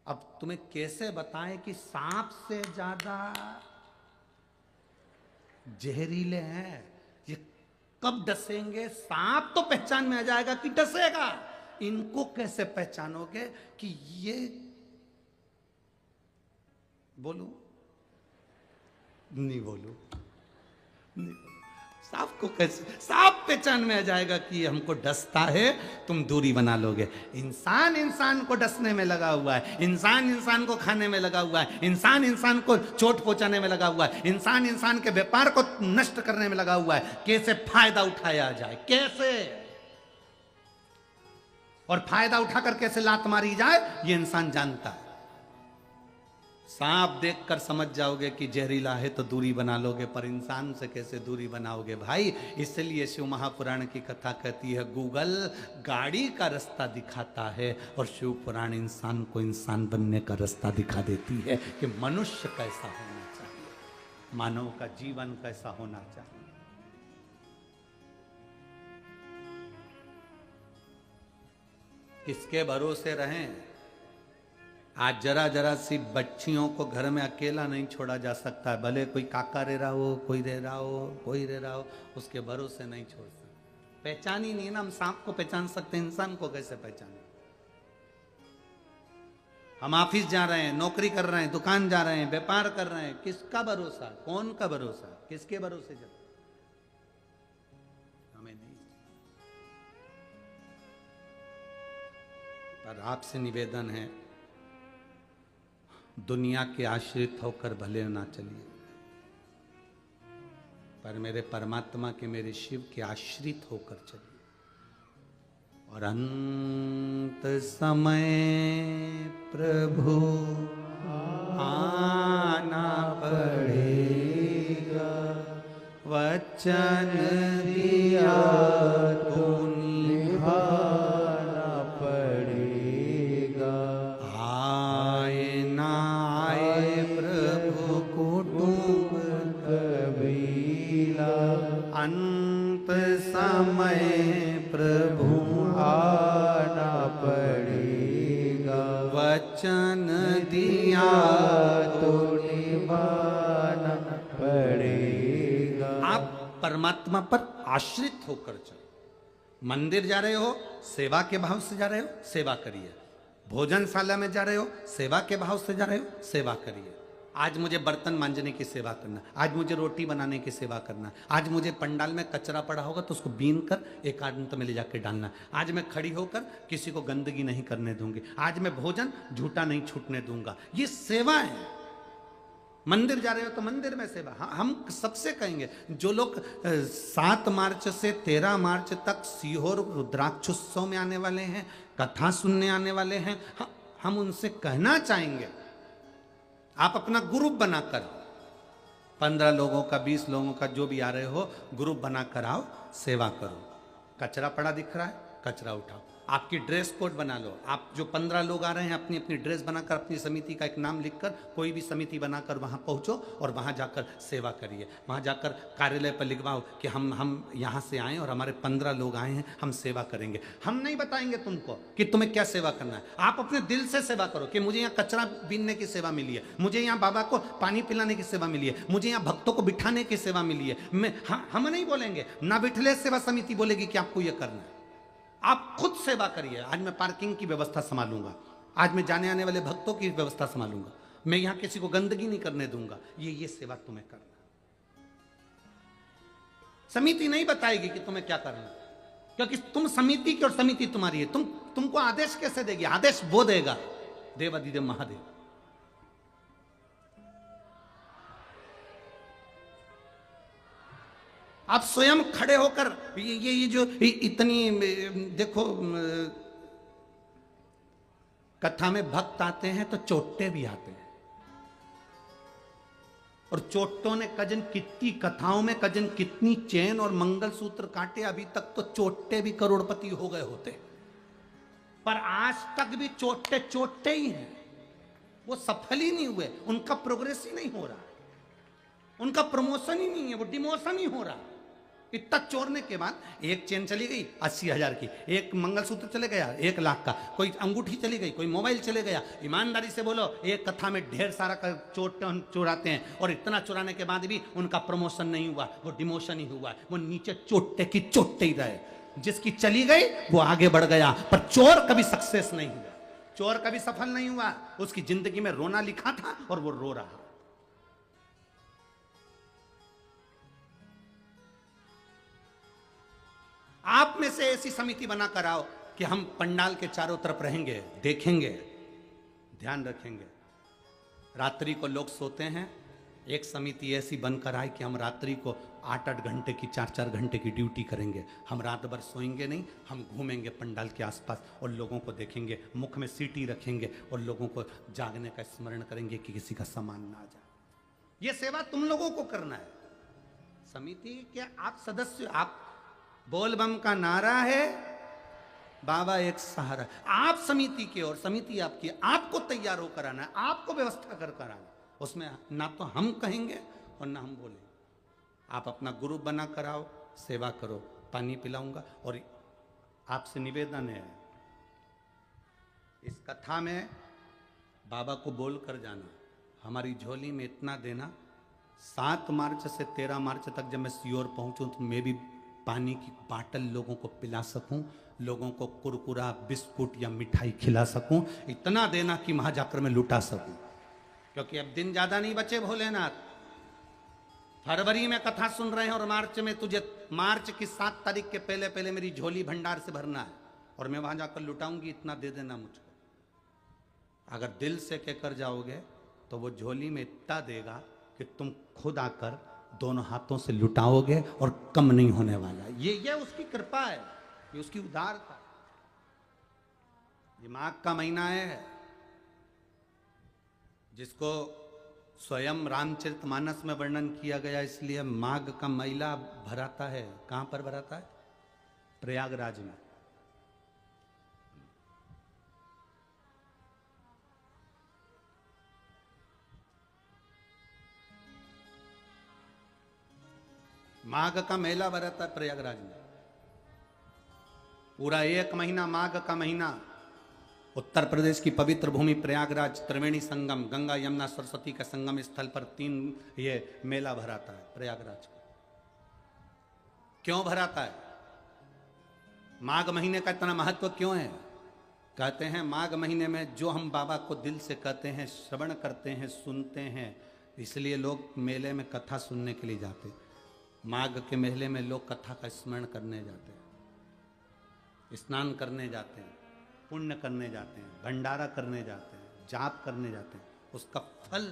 अब तुम्हें कैसे बताएं कि सांप से ज्यादा जहरीले हैं? ये कब डसेंगे? सांप तो पहचान में आ जाएगा कि डसेगा। इनको कैसे पहचानोगे कि ये, बोलूं नहीं बोलूं? नहीं बोलूं। सांप को कैसे, सांप पहचान में आ जाएगा कि हमको डसता है, तुम दूरी बना लोगे। इंसान इंसान को डसने में लगा हुआ है, इंसान इंसान को खाने में लगा हुआ है, इंसान इंसान को चोट पहुंचाने में लगा हुआ है, इंसान इंसान के व्यापार को नष्ट करने में लगा हुआ है। कैसे फायदा उठाया जाए, कैसे, और फायदा उठाकर कैसे लात मारी जाए, ये इंसान जानता है। सांप देखकर समझ जाओगे कि जहरीला है तो दूरी बना लोगे, पर इंसान से कैसे दूरी बनाओगे भाई? इसलिए शिव महापुराण की कथा कहती है, गूगल गाड़ी का रास्ता दिखाता है और शिव पुराण इंसान को इंसान बनने का रास्ता दिखा देती है कि मनुष्य कैसा होना चाहिए, मानव का जीवन कैसा होना चाहिए। किसके भरोसे रहें? आज जरा जरा सी बच्चियों को घर में अकेला नहीं छोड़ा जा सकता है। भले कोई काका रह रहा हो, कोई रह रहा हो, कोई रह रहा हो, उसके भरोसे नहीं छोड़ सकते। पहचान ही नहीं ना। हम सांप को पहचान सकते, इंसान को कैसे पहचाने? हम ऑफिस जा रहे हैं, नौकरी कर रहे हैं, दुकान जा रहे हैं, व्यापार कर रहे हैं, किसका भरोसा? कौन का भरोसा? किसके भरोसे चल? हमें नहीं। पर आपसे निवेदन है, दुनिया के आश्रित होकर भले ना चलिए, पर मेरे परमात्मा के, मेरे शिव के आश्रित होकर चलिए। और अंत समय प्रभु आना पड़ेगा, वचन दिया तो निभाना पड़ेगा। आए ना आए प्रभु कुटुंब कबीला, अंत समय प्रभु आना पड़ेगा, वचन दिया तो निभाना पड़ेगा। आप परमात्मा पर आश्रित होकर चलो। मंदिर जा रहे हो, सेवा के भाव से जा रहे हो, सेवा करिए। भोजनशाला में जा रहे हो, सेवा के भाव से जा रहे हो, सेवा करिए। आज मुझे बर्तन मांजने की सेवा करना, आज मुझे रोटी बनाने की सेवा करना, आज मुझे पंडाल में कचरा पड़ा होगा तो उसको बीन कर एक आदमी तो में ले जाकर डालना, आज मैं खड़ी होकर किसी को गंदगी नहीं करने दूंगी, आज मैं भोजन झूठा नहीं छूटने दूंगा। ये सेवा है। मंदिर जा रहे हो तो मंदिर में सेवा। हाँ, हम सबसे कहेंगे जो लोग 7 मार्च से 13 मार्च तक सीहोर रुद्राक्षोत्सव में आने वाले हैं, कथा सुनने आने वाले हैं, हम उनसे कहना चाहेंगे आप अपना ग्रुप बनाकर 15 लोगों का 20 लोगों का जो भी आ रहे हो ग्रुप बनाकर आओ, सेवा करो। कचरा पड़ा दिख रहा है, कचरा उठाओ। आपकी ड्रेस कोड बना लो। आप जो 15 लोग आ रहे हैं अपनी अपनी ड्रेस बनाकर, अपनी समिति का एक नाम लिखकर, कोई भी समिति बनाकर वहां पहुंचो और वहां जाकर सेवा करिए। वहां जाकर कार्यालय पर लिखवाओ कि हम यहां से आए और हमारे 15 लोग आए हैं, हम सेवा करेंगे। हम नहीं बताएंगे तुमको कि तुम्हें क्या सेवा करना है, आप अपने दिल से सेवा करो कि मुझे यहाँ कचरा बीनने की सेवा मिली है, मुझे यहाँ बाबा को पानी पिलाने की सेवा मिली है, मुझे यहाँ भक्तों को बिठाने की सेवा मिली है। हम नहीं बोलेंगे, ना बिठले सेवा समिति बोलेगी कि आपको यह करना है। आप खुद सेवा करिए। आज मैं पार्किंग की व्यवस्था संभालूंगा, आज मैं जाने आने वाले भक्तों की व्यवस्था संभालूंगा, मैं यहां किसी को गंदगी नहीं करने दूंगा। ये सेवा तुम्हें करना। समिति नहीं बताएगी कि तुम्हें क्या करना, क्योंकि तुम समिति की और समिति तुम्हारी है। तुमको आदेश कैसे देगी? आदेश वो देगा, देवाधिदेव महादेव। आप स्वयं खड़े होकर ये जो इतनी देखो, कथा में भक्त आते हैं तो चोट्टे भी आते हैं, और चोट्टों ने कजन कितनी कथाओं में कजन कितनी चैन और मंगलसूत्र काटे। अभी तक तो चोट्टे भी करोड़पति हो गए होते, पर आज तक भी चोट्टे चोट्टे ही हैं, वो सफल ही नहीं हुए, उनका प्रोग्रेस ही नहीं हो रहा, उनका प्रमोशन ही नहीं है, वो डिमोशन ही हो रहा। इतना चोरने के बाद एक चेन चली गई 80,000 की, एक मंगलसूत्र चले गया 1 लाख का, कोई अंगूठी चली गई, कोई मोबाइल चले गया। ईमानदारी से बोलो, एक कथा में ढेर सारा चोराते हैं और इतना चुराने के बाद भी उनका प्रमोशन नहीं हुआ, वो डिमोशन ही हुआ, वो नीचे चोट्टे की चोट्टे ही रहे। जिसकी चली गई वो आगे बढ़ गया, पर चोर कभी सक्सेस नहीं हुआ, चोर कभी सफल नहीं हुआ। उसकी जिंदगी में रोना लिखा था और वो रो रहा। आप में से ऐसी समिति बनाकर आओ कि हम पंडाल के चारों तरफ रहेंगे, देखेंगे, ध्यान रखेंगे। रात्रि को लोग सोते हैं, एक समिति ऐसी बनकर आए कि हम रात्रि को 8-8 घंटे की 4-4 घंटे की ड्यूटी करेंगे। हम रात भर सोएंगे नहीं, हम घूमेंगे पंडाल के आसपास और लोगों को देखेंगे, मुख में सीटी रखेंगे और लोगों को जागने का स्मरण करेंगे कि किसी का सामान ना आ जाए। ये सेवा तुम लोगों को करना है। समिति के आप सदस्य, आप बोल बम का नारा है, बाबा एक सहारा। आप समिति के और समिति आपकी, आपको तैयार होकर आना है, आपको व्यवस्था कर कर आना। उसमें ना तो हम कहेंगे और ना हम बोलेंगे। आप अपना ग्रुप बना कर आओ, सेवा करो, पानी पिलाऊंगा। और आपसे निवेदन है, इस कथा में बाबा को बोल कर जाना, हमारी झोली में इतना देना। 7 मार्च से 13 मार्च तक जब मैं सीहोर पहुंचूं तो मैं भी पानी की बाटल लोगों को पिला सकूं, लोगों को कुरकुरा, बिस्कुट या मिठाई खिला सकूं। इतना देना कि वहां जाकर मैं लुटा सकूं, क्योंकि अब दिन ज्यादा नहीं बचे भोलेनाथ। फरवरी में कथा सुन रहे हैं और मार्च में तुझे, मार्च की 7 तारीख के पहले पहले मेरी झोली भंडार से भरना है और मैं वहां जाकर लुटाऊंगी। इतना दे देना मुझको। अगर दिल से कहकर जाओगे तो वो झोली में इतना देगा कि तुम खुद आकर दोनों हाथों से लुटाओगे और कम नहीं होने वाला। ये उसकी कृपा है, ये उसकी उदारता। ये माघ का महीना है जिसको स्वयं रामचरितमानस में वर्णन किया गया, इसलिए माघ का मेला भराता है। कहां पर भराता है? प्रयागराज में। माघ का मेला भरता है प्रयागराज में। पूरा 1 महीना माघ का महीना उत्तर प्रदेश की पवित्र भूमि प्रयागराज, त्रिवेणी संगम, गंगा यमुना सरस्वती के संगम स्थल पर 3 ये मेला भराता है प्रयागराज का। क्यों भराता है? माघ महीने का इतना महत्व क्यों है? कहते हैं माघ महीने में जो हम बाबा को दिल से कहते हैं, श्रवण करते हैं, सुनते हैं, इसलिए लोग मेले में कथा सुनने के लिए जाते हैं। माघ के मेले में लोग कथा का स्मरण करने जाते हैं, स्नान करने जाते हैं, पुण्य करने जाते हैं, भंडारा करने जाते हैं, जाप करने जाते हैं। उसका फल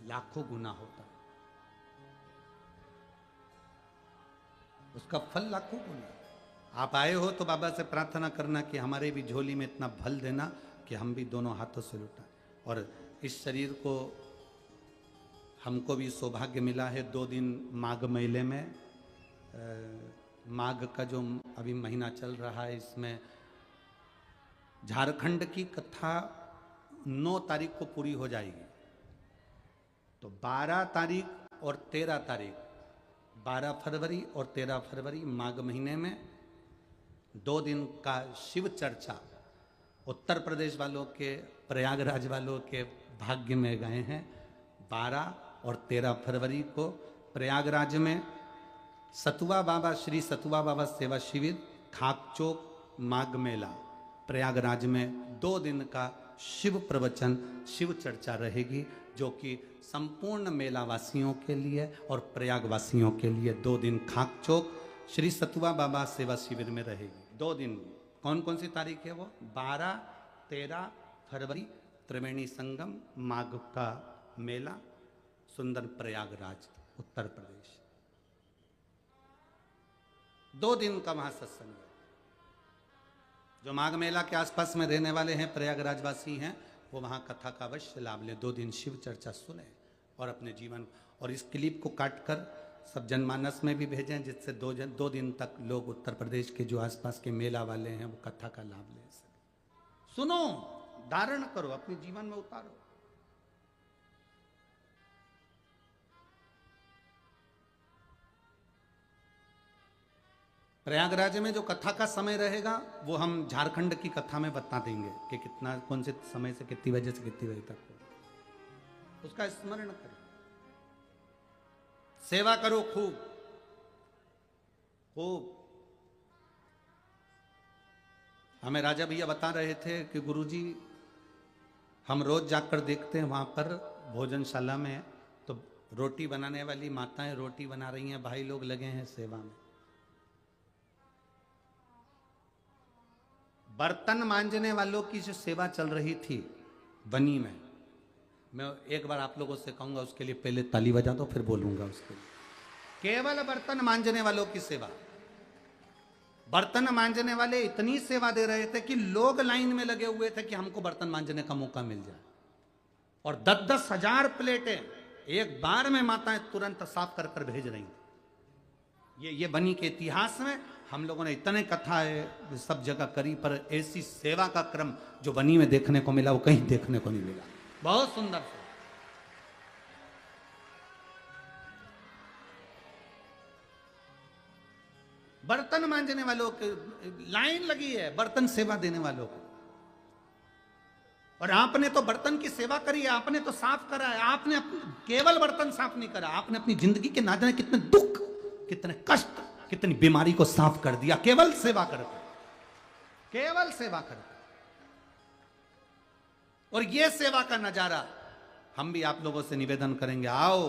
लाखों गुना होता है, उसका फल लाखों गुना। आप आए हो तो बाबा से प्रार्थना करना कि हमारे भी झोली में इतना फल देना कि हम भी दोनों हाथों से लुटाएं। और इस शरीर को हमको भी सौभाग्य मिला है 2 दिन माघ मेले में, माघ का जो अभी महीना चल रहा है, इसमें झारखंड की कथा 9 तारीख को पूरी हो जाएगी। तो 12 तारीख और 13 तारीख, 12 फरवरी और 13 फरवरी माघ महीने में 2 दिन का शिव चर्चा उत्तर प्रदेश वालों के, प्रयागराज वालों के भाग्य में गए हैं। 12 और 13 फरवरी को प्रयागराज में सतुआ बाबा, श्री सतुआ बाबा सेवा शिविर, खाकचौक माघ मेला, प्रयागराज में 2 दिन का शिव प्रवचन, शिव चर्चा रहेगी, जो कि संपूर्ण मेला वासियों के लिए और प्रयाग वासियों के लिए 2 दिन खाकचौक श्री सतुआ बाबा सेवा शिविर में रहेगी। 2 दिन, कौन कौन सी तारीख है वो? 12, 13 फरवरी त्रिवेणी संगम, माघ का मेला, सुंदर प्रयागराज उत्तर प्रदेश। 2 दिन का वहां सत्संग है। जो माघ मेला के आसपास में रहने वाले हैं, प्रयागराज वासी हैं, वो वहां कथा का अवश्य लाभ लें। 2 दिन शिव चर्चा सुने और अपने जीवन, और इस क्लिप को काटकर सब जनमानस में भी भेजें, जिससे 2 दिन तक लोग उत्तर प्रदेश के जो आसपास के मेला वाले हैं वो कथा का लाभ ले सकें। सुनो, धारण करो, अपने जीवन में उतारो। प्रयागराज में जो कथा का समय रहेगा वो हम झारखंड की कथा में बता देंगे कि कितना, कौन से समय से कितनी बजे से कितनी बजे तक हो। उसका स्मरण करो, सेवा करो खूब खूब। हमें राजा भैया बता रहे थे कि गुरुजी हम रोज जाकर देखते हैं वहां पर भोजनशाला में, तो रोटी बनाने वाली माताएं रोटी बना रही हैं, भाई लोग लगे हैं सेवा में। बर्तन मांजने वालों की जो सेवा चल रही थी बनी में, मैं एक बार आप लोगों से कहूंगा, उसके लिए पहले ताली बजा दो फिर बोलूंगा उसके लिए। केवल बर्तन मांजने वालों की सेवा। बर्तन मांजने वाले इतनी सेवा दे रहे थे कि लोग लाइन में लगे हुए थे कि हमको बर्तन मांजने का मौका मिल जाए। और 10-10 हजार प्लेटें एक बार में माताएं तुरंत साफ कर कर भेज रही थी। ये बनी के इतिहास में हम लोगों ने इतने कथाएं सब जगह करी, पर ऐसी सेवा का क्रम जो बनी में देखने को मिला वो कहीं देखने को नहीं मिला। बहुत सुंदर से बर्तन मांजने वालों की लाइन लगी है, बर्तन सेवा देने वालों को। और आपने तो बर्तन की सेवा करी है, आपने तो साफ करा है। आपने केवल बर्तन साफ नहीं करा, आपने अपनी जिंदगी के ना जाने कितने दुख, कितने कष्ट, कितनी बीमारी को साफ कर दिया, केवल सेवा करके, केवल सेवा करके। और ये सेवा का नजारा हम भी आप लोगों से निवेदन करेंगे, आओ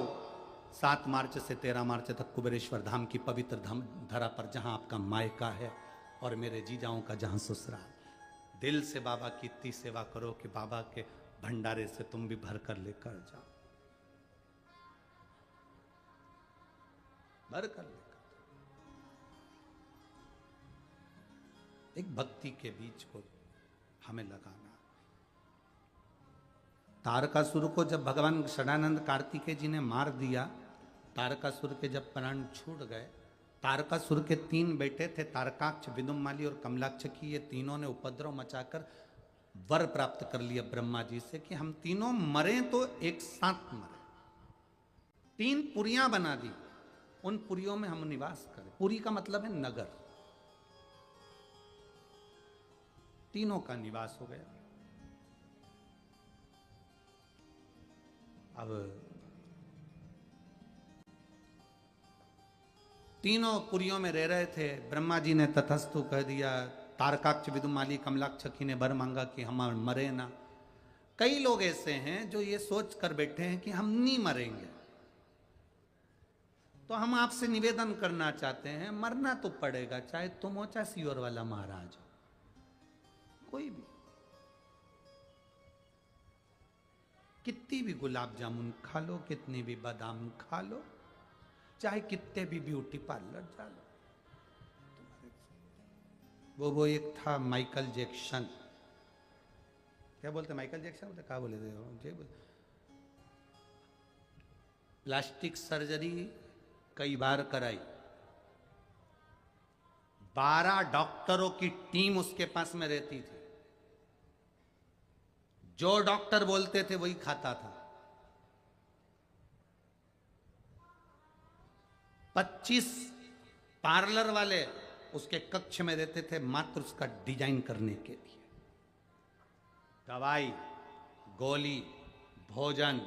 7 मार्च से 13 मार्च तक कुबेरेश्वर धाम की पवित्र धरा पर, जहां आपका मायका है और मेरे जीजाओं का जहां ससुराल, दिल से बाबा की इतनी सेवा करो कि बाबा के भंडारे से तुम भी भर कर लेकर जाओ, भर कर लेकर। एक भक्ति के बीज को हमें लगाना। तारकासुर को जब भगवान षडानंद कार्तिकेय जी ने मार दिया, तारकासुर के जब प्राण छूट गए, तारकासुर के 3 बेटे थे, तारकाक्ष, विदुमाली और कमलाक्ष की। ये तीनों ने उपद्रव मचाकर वर प्राप्त कर लिया ब्रह्मा जी से कि हम तीनों मरे तो एक साथ मरे। 3 पुरियां बना दी, उन पुरियों में हम निवास करें। पुरी का मतलब है नगर। तीनों का निवास हो गया। अब तीनों पुरियों में रह रहे थे। ब्रह्मा जी ने तथस्तु कह दिया, तारकाक्ष, विदुमाली, कमलाक्षकी ने वर मांगा कि हम मरे ना। कई लोग ऐसे हैं जो ये सोच कर बैठे हैं कि हम नहीं मरेंगे। तो हम आपसे निवेदन करना चाहते हैं, मरना तो पड़ेगा, चाहे तुम हो चाहे सियोर वाला महाराज हो, कोई भी। कितनी भी गुलाब जामुन खा लो, कितनी भी बादाम खा लो, चाहे कितने भी ब्यूटी पार्लर जा लो, वो एक था माइकल जैक्सन, क्या बोलते माइकल जैक्सन बोलते, क्या बोले थे, प्लास्टिक सर्जरी कई बार कराई, 12 डॉक्टरों की टीम उसके पास में रहती थी, जो डॉक्टर बोलते थे वही खाता था। 25 पार्लर वाले उसके कक्ष में रहते थे मात्र उसका डिजाइन करने के लिए। दवाई, गोली, भोजन,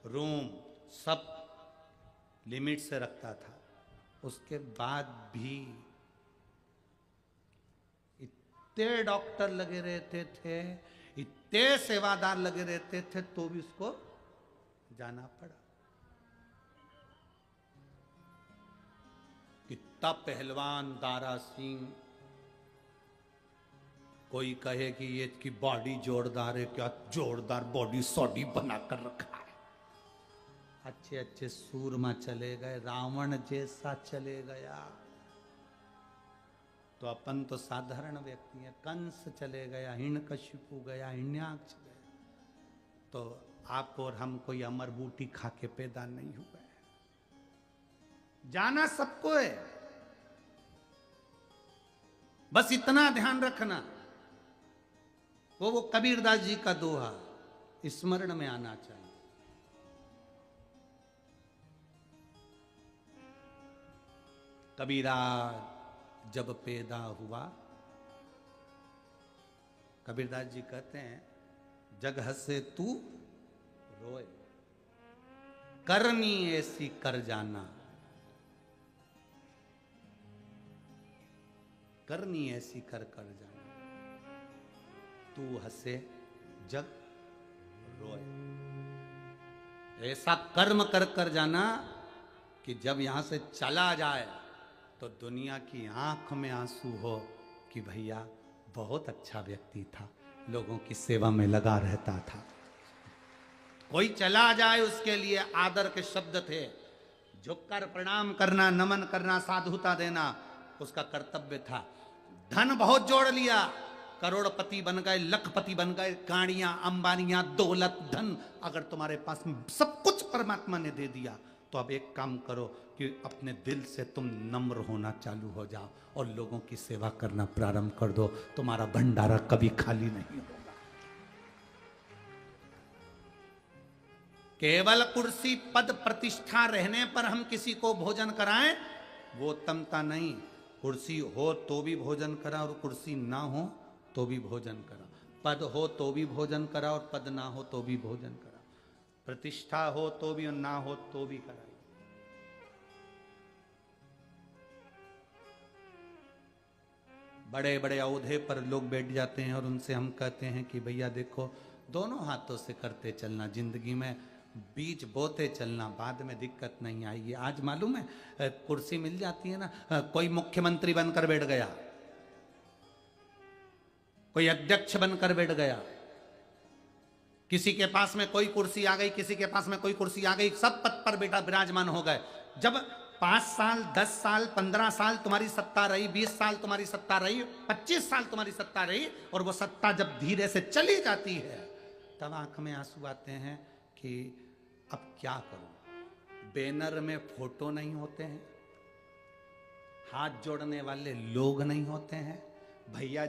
रूम सब लिमिट से रखता था। उसके बाद भी इतने डॉक्टर लगे रहते थे, इतने सेवादार लगे रहते थे, तो भी उसको जाना पड़ा। कितना पहलवान दारा सिंह, कोई कहे कि ये की बॉडी जोरदार है, क्या जोरदार बॉडी सॉडी बना कर रखा है। अच्छे अच्छे सूरमा चले गए, रावण जैसा चले गया, तो अपन तो साधारण व्यक्ति हैं। कंस चले गया, हिरण्यकशिपु गया, हिरण्याक्ष गया, तो आप और हम कोई अमर बूटी खा के पैदा नहीं हुए। जाना सबको है, बस इतना ध्यान रखना। वो कबीरदास जी का दोहा स्मरण में आना चाहिए। कबीरा जब पैदा हुआ, कबीरदास जी कहते हैं, जग हंसे तू रोए, करनी ऐसी कर जाना, करनी ऐसी कर कर जाना, तू हंसे जग रोए। ऐसा कर्म कर कर जाना कि जब यहां से चला जाए तो दुनिया की आंख में आंसू हो कि भैया बहुत अच्छा व्यक्ति था, लोगों की सेवा में लगा रहता था। कोई चला जाए उसके लिए आदर के शब्द थे, झुककर प्रणाम करना, नमन करना, साधुता देना उसका कर्तव्य था। धन बहुत जोड़ लिया, करोड़पति बन गए, लखपति बन गए, गाड़ियां, अंबानियां, दौलत, धन अगर तुम्हारे पास में सब कुछ परमात्मा ने दे दिया, तो अब एक काम करो कि अपने दिल से तुम नम्र होना चालू हो जाओ और लोगों की सेवा करना प्रारंभ कर दो। तुम्हारा भंडारा कभी खाली नहीं होगा। केवल कुर्सी पद प्रतिष्ठा रहने पर हम किसी को भोजन कराएं, वो उत्तमता नहीं। कुर्सी हो तो भी भोजन करा और कुर्सी ना हो तो भी भोजन करा, पद हो तो भी भोजन करा और पद ना हो तो भी भोजन करा, प्रतिष्ठा हो तो भी और ना हो तो भी कराई। बड़े बड़े औहदे पर लोग बैठ जाते हैं और उनसे हम कहते हैं कि भैया देखो, दोनों हाथों से करते चलना, जिंदगी में बीज बोते चलना, बाद में दिक्कत नहीं आएगी। आज मालूम है कुर्सी मिल जाती है ना, कोई मुख्यमंत्री बनकर बैठ गया, कोई अध्यक्ष बनकर बैठ गया, किसी के पास में कोई कुर्सी आ गई, किसी के पास में कोई कुर्सी आ गई, सब पद पर बेटा विराजमान हो गए। जब 5 साल, 10 साल, 15 साल तुम्हारी सत्ता रही, 20 साल तुम्हारी सत्ता रही, 25 साल तुम्हारी सत्ता रही, और वो सत्ता जब धीरे से चली जाती है, तब आंख में आंसू आते हैं कि अब क्या करूं। बैनर में फोटो नहीं होते हैं, हाथ जोड़ने वाले लोग नहीं होते हैं, भैया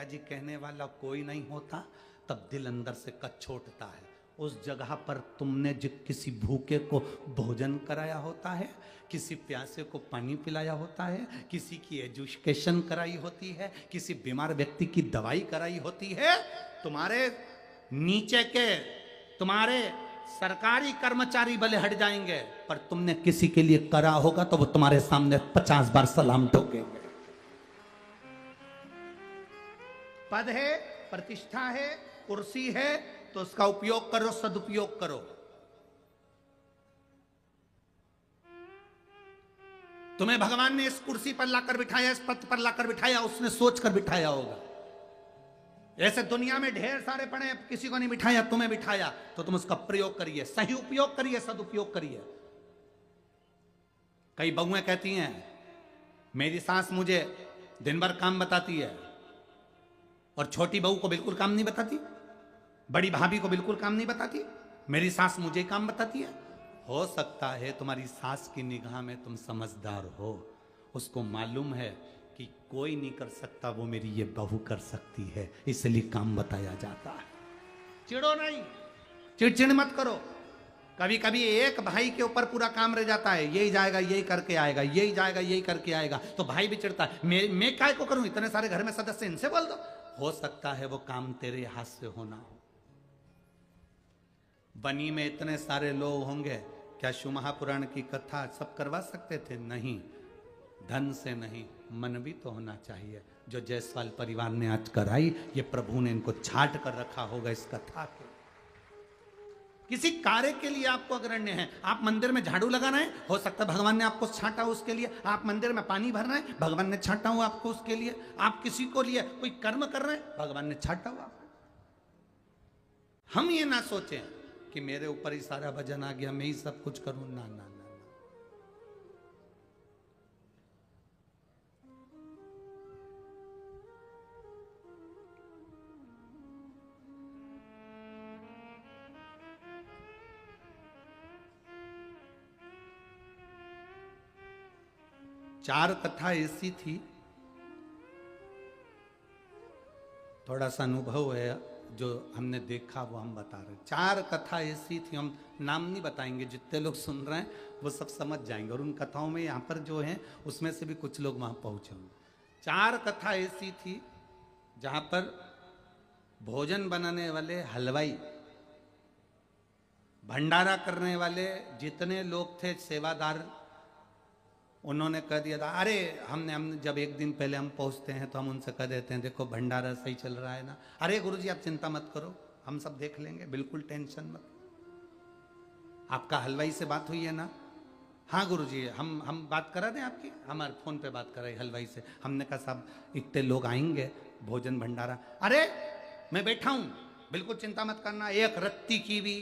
जी कहने वाला कोई नहीं होता, तब दिल अंदर से कछोटता है। उस जगह पर तुमने जो किसी भूखे को भोजन कराया होता है, किसी प्यासे को पानी पिलाया होता है, किसी की एजुकेशन कराई होती है, किसी बीमार व्यक्ति की दवाई कराई होती है, तुम्हारे नीचे के तुम्हारे सरकारी कर्मचारी भले हट जाएंगे, पर तुमने किसी के लिए करा होगा तो वो तुम्हारे सामने 50 बार सलाम ठोकेंगे। पद है, प्रतिष्ठा है, कुर्सी है, तो उसका उपयोग करो, सदुपयोग करो। तुम्हें भगवान ने इस कुर्सी पर लाकर बिठाया, इस पद पर लाकर बिठाया, उसने सोच कर बिठाया होगा। ऐसे दुनिया में ढेर सारे पड़े, किसी को नहीं बिठाया, तुम्हें बिठाया, तो तुम उसका प्रयोग करिए, सही उपयोग करिए, सदुपयोग करिए। कई बहुएं कहती हैं मेरी सास मुझे दिन भर काम बताती है, और छोटी बहू को बिल्कुल काम नहीं बताती, बड़ी भाभी को बिल्कुल काम नहीं बताती, मेरी सास मुझे काम बताती है। हो सकता है तुम्हारी सास की निगाह में तुम समझदार हो, उसको मालूम है कि कोई नहीं कर सकता, वो मेरी ये बहू कर सकती है, इसलिए काम बताया जाता है। चिड़ो नहीं, चिड़चिड़ मत करो। कभी कभी एक भाई के ऊपर पूरा काम रह जाता है, यही जाएगा यही करके आएगा, यही जाएगा यही करके आएगा, तो भाई भी चिढ़ता है, मैं काय को करूं, इतने सारे घर में सदस्य, इनसे बोल दो। हो सकता है वो काम तेरे हाथ से होना हो। बनी में इतने सारे लोग होंगे, क्या शिव महापुराण की कथा सब करवा सकते थे? नहीं, धन से नहीं, मन भी तो होना चाहिए। जो जायसवाल परिवार ने आज कराई, ये प्रभु ने इनको छाट कर रखा होगा इस कथा के। किसी कार्य के लिए आपको अग्रण्य है, आप मंदिर में झाड़ू लगाना है, हो सकता है भगवान ने आपको छांटा हो उसके लिए। आप मंदिर में पानी भरना है, भगवान ने छांटा हो आपको उसके लिए। आप किसी को लिए कोई कर्म कर रहे हैं, भगवान ने छांटा हुआ। हम ये ना सोचें कि मेरे ऊपर ही सारा वजन आ गया, मैं ही सब कुछ करूं। ना ना ना, ना। चार कथा ऐसी थी, थोड़ा सा अनुभव है जो हमने देखा वो हम बता रहे। चार कथा ऐसी थी, हम नाम नहीं बताएंगे, जितने लोग सुन रहे हैं वो सब समझ जाएंगे, और उन कथाओं में यहाँ पर जो हैं उसमें से भी कुछ लोग वहाँ पहुँचे होंगे। चार कथा ऐसी थी जहाँ पर भोजन बनाने वाले हलवाई, भंडारा करने वाले जितने लोग थे सेवादार, उन्होंने कह दिया था, अरे हमने जब एक दिन पहले हम पहुंचते हैं तो हम उनसे कह देते हैं देखो भंडारा सही चल रहा है ना, अरे गुरुजी आप चिंता मत करो, हम सब देख लेंगे, बिल्कुल टेंशन मत। आपका हलवाई से बात हुई है ना? हाँ गुरुजी, हम बात करा दें आपकी, हमारे फोन पे बात कराई हलवाई से। हमने कहा साहब इतने लोग आएंगे, भोजन भंडारा, अरे मैं बैठा हूं, बिल्कुल चिंता मत करना, एक रत्ती की भी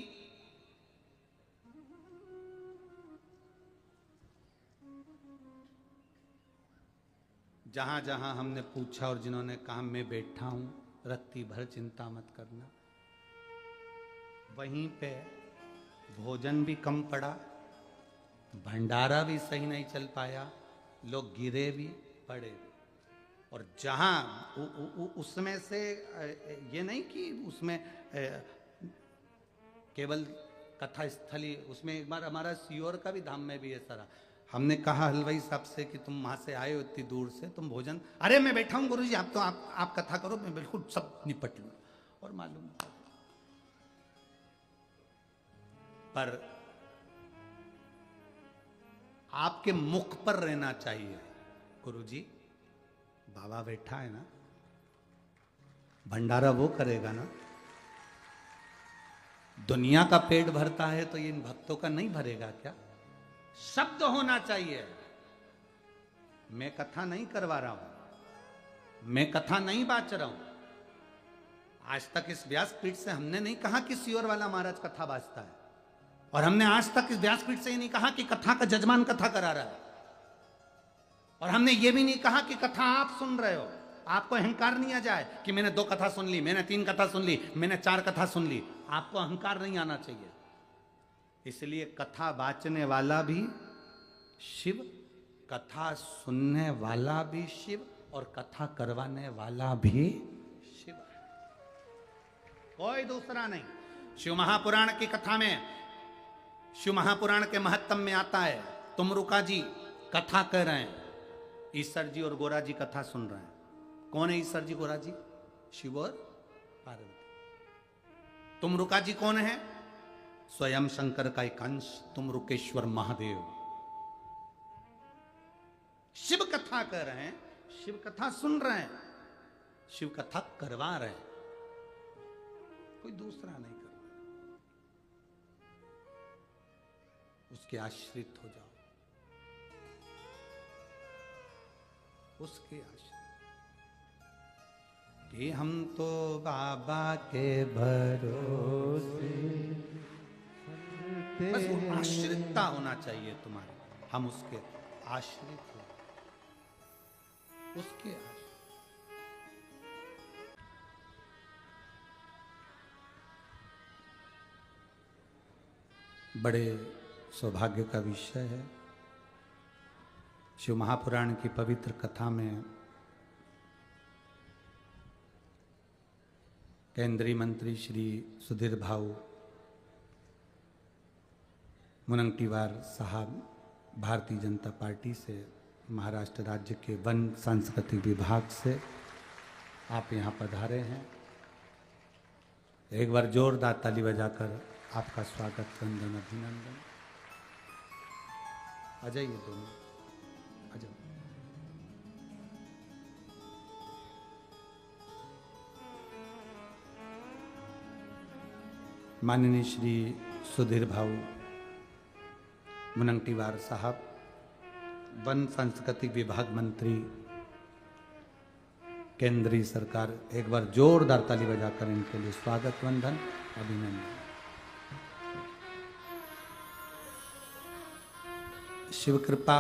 जहां जहां हमने पूछा और जिन्होंने कहा मैं बैठा हूं, रत्ती भर चिंता मत करना, वहीं पे भोजन भी कम पड़ा, भंडारा भी सही नहीं चल पाया, लोग गिरे भी पड़े। और जहां उसमें से ये नहीं कि उसमें केवल कथा स्थली, उसमें एक बार हमारा सीहोर का भी धाम में भी ऐसा रहा। हमने कहा हलवाई साहब से कि तुम वहां से आए हो इतनी दूर से, तुम भोजन, अरे मैं बैठा हूं गुरुजी, आप तो आप कथा करो, मैं बिल्कुल सब निपट लूं। और मालूम पर आपके मुख पर रहना चाहिए, गुरुजी बाबा बैठा है ना, भंडारा वो करेगा ना। दुनिया का पेट भरता है तो ये इन भक्तों का नहीं भरेगा क्या? शब्द होना चाहिए। मैं कथा नहीं करवा रहा हूं, मैं कथा नहीं बाच रहा हूं। आज तक इस व्यासपीठ से हमने नहीं कहा कि सीहोर वाला महाराज कथा बाजता है, और हमने आज तक इस व्यासपीठ से ये नहीं कहा कि कथा का जजमान कथा करा रहा है, और हमने ये भी नहीं कहा कि कथा आप सुन रहे हो। आपको अहंकार नहीं आ जाए कि मैंने 2 कथा सुन ली, मैंने 3 कथा सुन ली, मैंने 4 कथा सुन ली, आपको अहंकार नहीं आना चाहिए। इसलिए कथा बाचने वाला भी शिव, कथा सुनने वाला भी शिव, और कथा करवाने वाला भी शिव, कोई दूसरा नहीं। शिव महापुराण की कथा में, शिव महापुराण के महत्तम में आता है, तुमरुका जी कथा कर रहे हैं, ईश्वर जी और गोरा जी कथा सुन रहे हैं। कौन है ईश्वर जी गोरा जी? शिव और पार्वती। तुमरुका जी कौन है? स्वयं शंकर का एक अंश, तुमरुकेश्वर महादेव। शिव कथा कर रहे हैं, शिव कथा सुन रहे हैं, शिव कथा करवा रहे हैं, कोई दूसरा नहीं कर रहा। उसके आश्रित हो जाओ, उसके आश्रित। कि हम तो बाबा के भरोसे, बस वो आश्रितता होना चाहिए तुम्हारी, हम उसके आश्रित हो, उसके आश्रित। बड़े सौभाग्य का विषय है। शिव महापुराण की पवित्र कथा में केंद्रीय मंत्री श्री सुधीर भाऊ मुनगंटीवार साहब भारतीय जनता पार्टी से, महाराष्ट्र राज्य के वन सांस्कृतिक विभाग से आप यहाँ पधारे हैं। एक बार जोरदार ताली बजाकर आपका स्वागत, वंदन, अभिनंदन। आ जाइए दोनों, आ जाओ। माननीय श्री सुधीर भाऊ मुनगंटीवार साहब, वन सांस्कृतिक विभाग मंत्री, केंद्रीय सरकार, एक बार जोरदार ताली बजाकर इनके लिए स्वागत, वंदन, अभिनंदन। शिव कृपा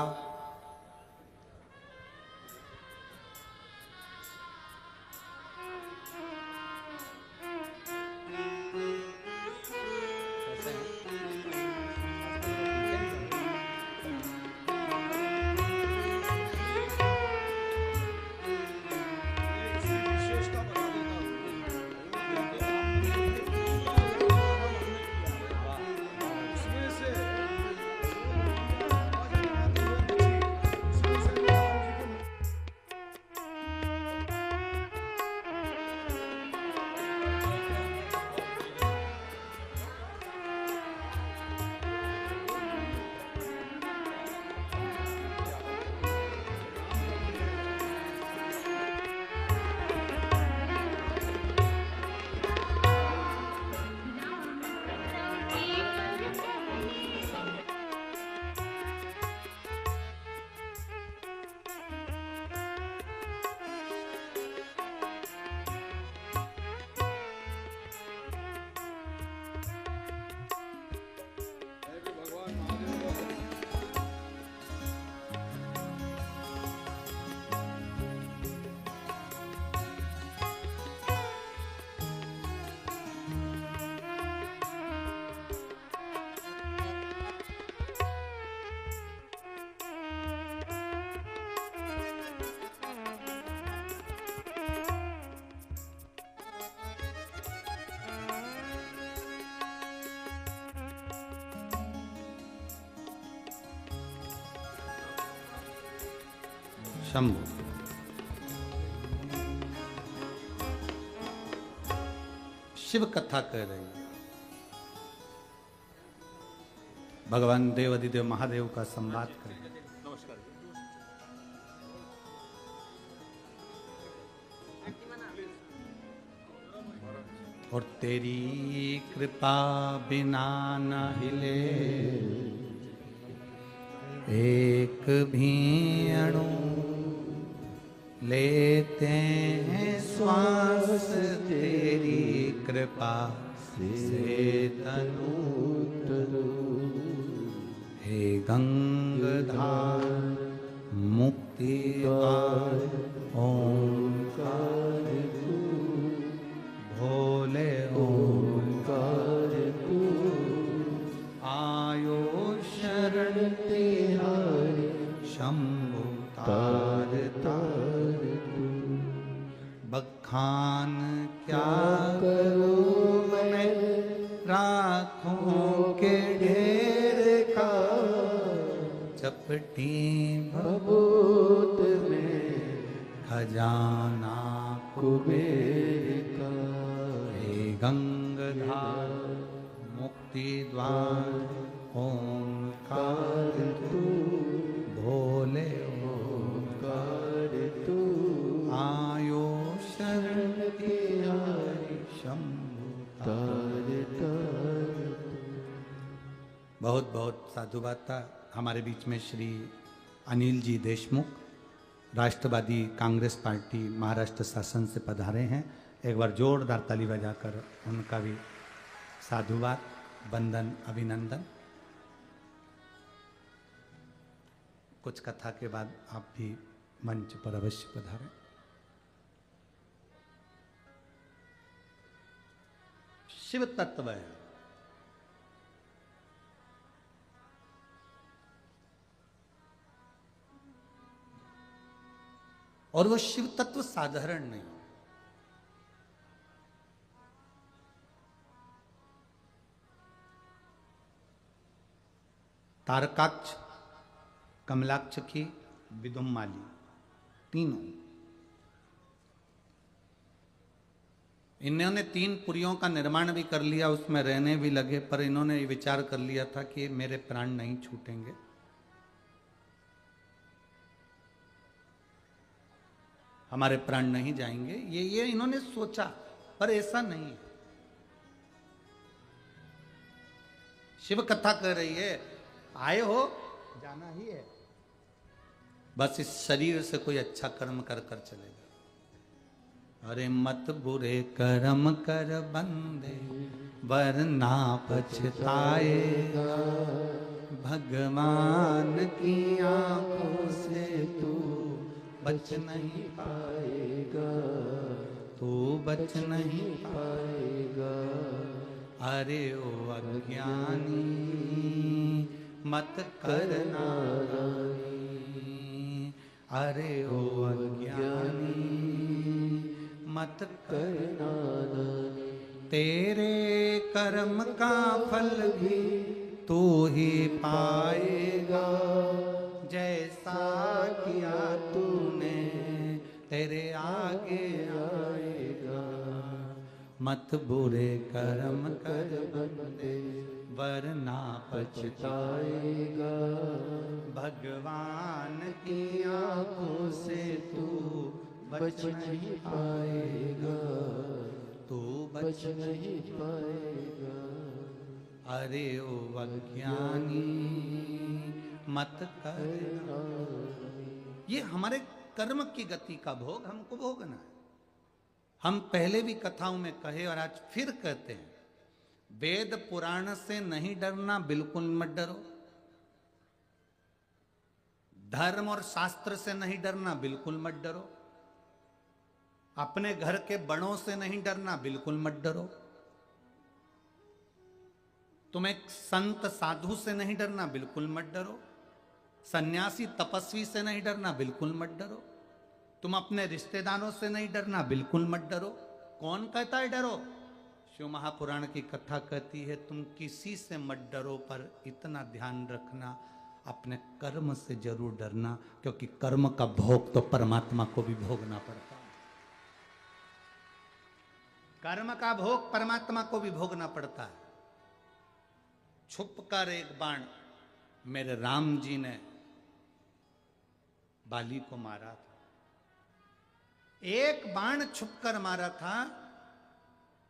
शंभु। शिव कथा कह रही है, भगवान देव अधिदेव महादेव का संवाद करें। और तेरी कृपा बिना न हिले एक भी अणु, लेते हैं श्वास तेरी कृपा से तनु तनु। हे गंगाधार मुक्ति द्वार ओंकार तू, भोले ओंकार तू। आयो शरण तिहारी शंभु तार तार तू। बखान क्या करूं मैं राखों के ढेर का, चपटी भभूत में खजाना कुबेर का। हे गंगाधार मुक्ति द्वार ओंकार तू, भोले ओंकार तू। आयो शरण तिहारी शंभु तार तार। बहुत बहुत साधुवाद। हमारे बीच में श्री अनिल जी देशमुख, राष्ट्रवादी कांग्रेस पार्टी महाराष्ट्र शासन से पधारे हैं। एक बार जोरदार ताली बजाकर उनका भी साधुवाद, वंदन, अभिनंदन। कुछ कथा के बाद आप भी मंच पर अवश्य पधारें। शिव तत्व है, और वो शिव तत्व साधारण नहीं। तारकाक्ष, कमलाक्ष की, विदुम्माली, तीनों इन्होंने 3 पुरियों का निर्माण भी कर लिया, उसमें रहने भी लगे, पर इन्होंने ये विचार कर लिया था कि मेरे प्राण नहीं छूटेंगे। हमारे प्राण नहीं जाएंगे, ये इन्होंने सोचा, पर ऐसा नहीं है। शिव कथा कर रही है, आए हो जाना ही है, बस इस शरीर से कोई अच्छा कर्म कर कर चलेगा। अरे मत बुरे कर्म कर बंदे, वरना पछताएगा। भगवान की आंखों से तू बच नहीं पाएगा, तू बच नहीं पाएगा। अरे ओ अज्ञानी मत करना, अरे ओ अज्ञानी मत करना। तेरे कर्म का फल भी तू ही पाएगा, जैसा किया तूने तेरे आगे आएगा। मत बुरे कर्म कर बंदे, वरना पछताएगा। भगवान की आंखों से तू बच नहीं पाएगा, तू बच नहीं पाएगा। अरे ओ अज्ञानी मत करना। ये हमारे कर्म की गति का भोग हमको भोगना है। हम पहले भी कथाओं में कहे और आज फिर कहते हैं, वेद पुराण से नहीं डरना, बिल्कुल मत डरो। धर्म और शास्त्र से नहीं डरना, बिल्कुल मत डरो। अपने घर के बड़ों से नहीं डरना, बिल्कुल मत डरो। तुम एक संत साधु से नहीं डरना, बिल्कुल मत डरो। सन्यासी तपस्वी से नहीं डरना, बिल्कुल मत डरो। तुम अपने रिश्तेदारों से नहीं डरना, बिल्कुल मत डरो। कौन कहता है डरो? शिव महापुराण की कथा कहती है तुम किसी से मत डरो, पर इतना ध्यान रखना अपने कर्म से जरूर डरना, क्योंकि कर्म का भोग तो परमात्मा को भी भोगना पड़ता है। कर्म का भोग परमात्मा को भी भोगना पड़ता है। छुप कर एक बाण मेरे राम जी ने बाली को मारा था। एक बाण छुप कर मारा था,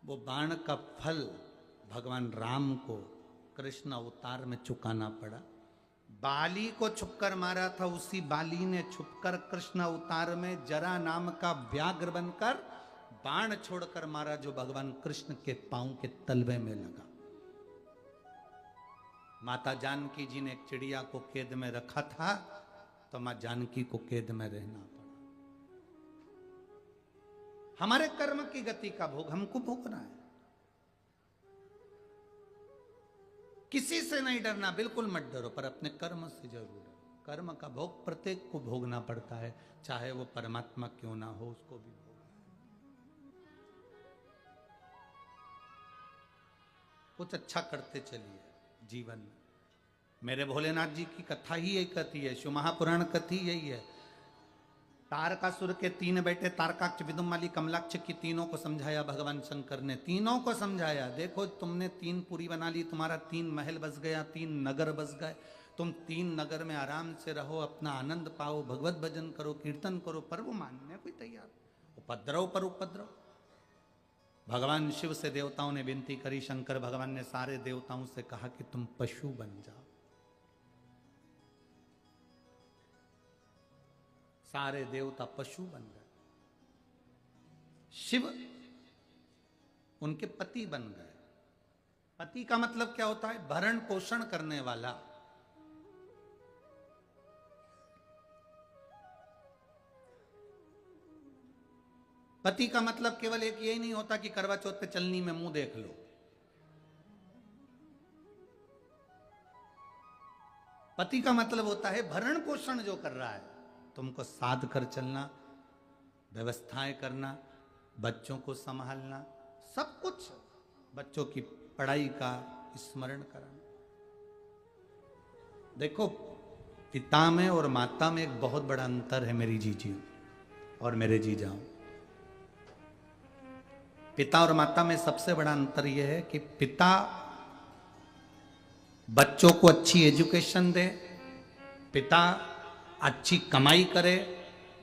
वो बाण का फल भगवान राम को कृष्ण अवतार में चुकाना पड़ा। बाली को छुपकर मारा था, उसी बाली ने छुपकर कृष्ण अवतार में जरा नाम का व्याघ्र बनकर बाण छोड़कर मारा, जो भगवान कृष्ण के पांव के तलवे में लगा। माता जानकी जी ने एक चिड़िया को कैद में रखा था, तो मां जानकी को कैद में रहना पड़ा। हमारे कर्म की गति का भोग हमको भोगना है। किसी से नहीं डरना, बिल्कुल मत डरो, पर अपने कर्म से जरूर डरो। कर्म का भोग प्रत्येक को भोगना पड़ता है, चाहे वो परमात्मा क्यों ना हो, उसको भी भोगना है। कुछ अच्छा करते चलिए जीवन में। मेरे भोलेनाथ जी की कथा ही यही कहती है, शिव महापुराण कथी यही है। तारकासुर के 3 बेटे तारकाक्ष, विदुम्माली, कमलाक्ष की तीनों को समझाया भगवान शंकर ने। तीनों को समझाया, देखो तुमने 3 पुरी बना ली, तुम्हारा 3 महल बस गया, 3 नगर बस गए। तुम 3 नगर में आराम से रहो, अपना आनंद पाओ, भगवत भजन करो, कीर्तन करो, पर वो मानने कोई तैयार। उपद्रव पर उपद्रव। भगवान शिव से देवताओं ने विनती करी, शंकर भगवान ने सारे देवताओं से कहा कि तुम पशु बन जाओ। सारे देवता पशु बन गए। शिव उनके पति बन गए। पति का मतलब क्या होता है? भरण पोषण करने वाला। पति का मतलब केवल एक यही नहीं होता कि करवा चौथ पे चलनी में मुंह देख लो। पति का मतलब होता है भरण पोषण जो कर रहा है, तुमको साध कर चलना, व्यवस्थाएं करना, बच्चों को संभालना, सब कुछ, बच्चों की पढ़ाई का स्मरण कराना। देखो, पिता में और माता में एक बहुत बड़ा अंतर है मेरी जीजी और मेरे जीजाओं। पिता और माता में सबसे बड़ा अंतर यह है कि पिता बच्चों को अच्छी एजुकेशन दे, पिता अच्छी कमाई करे,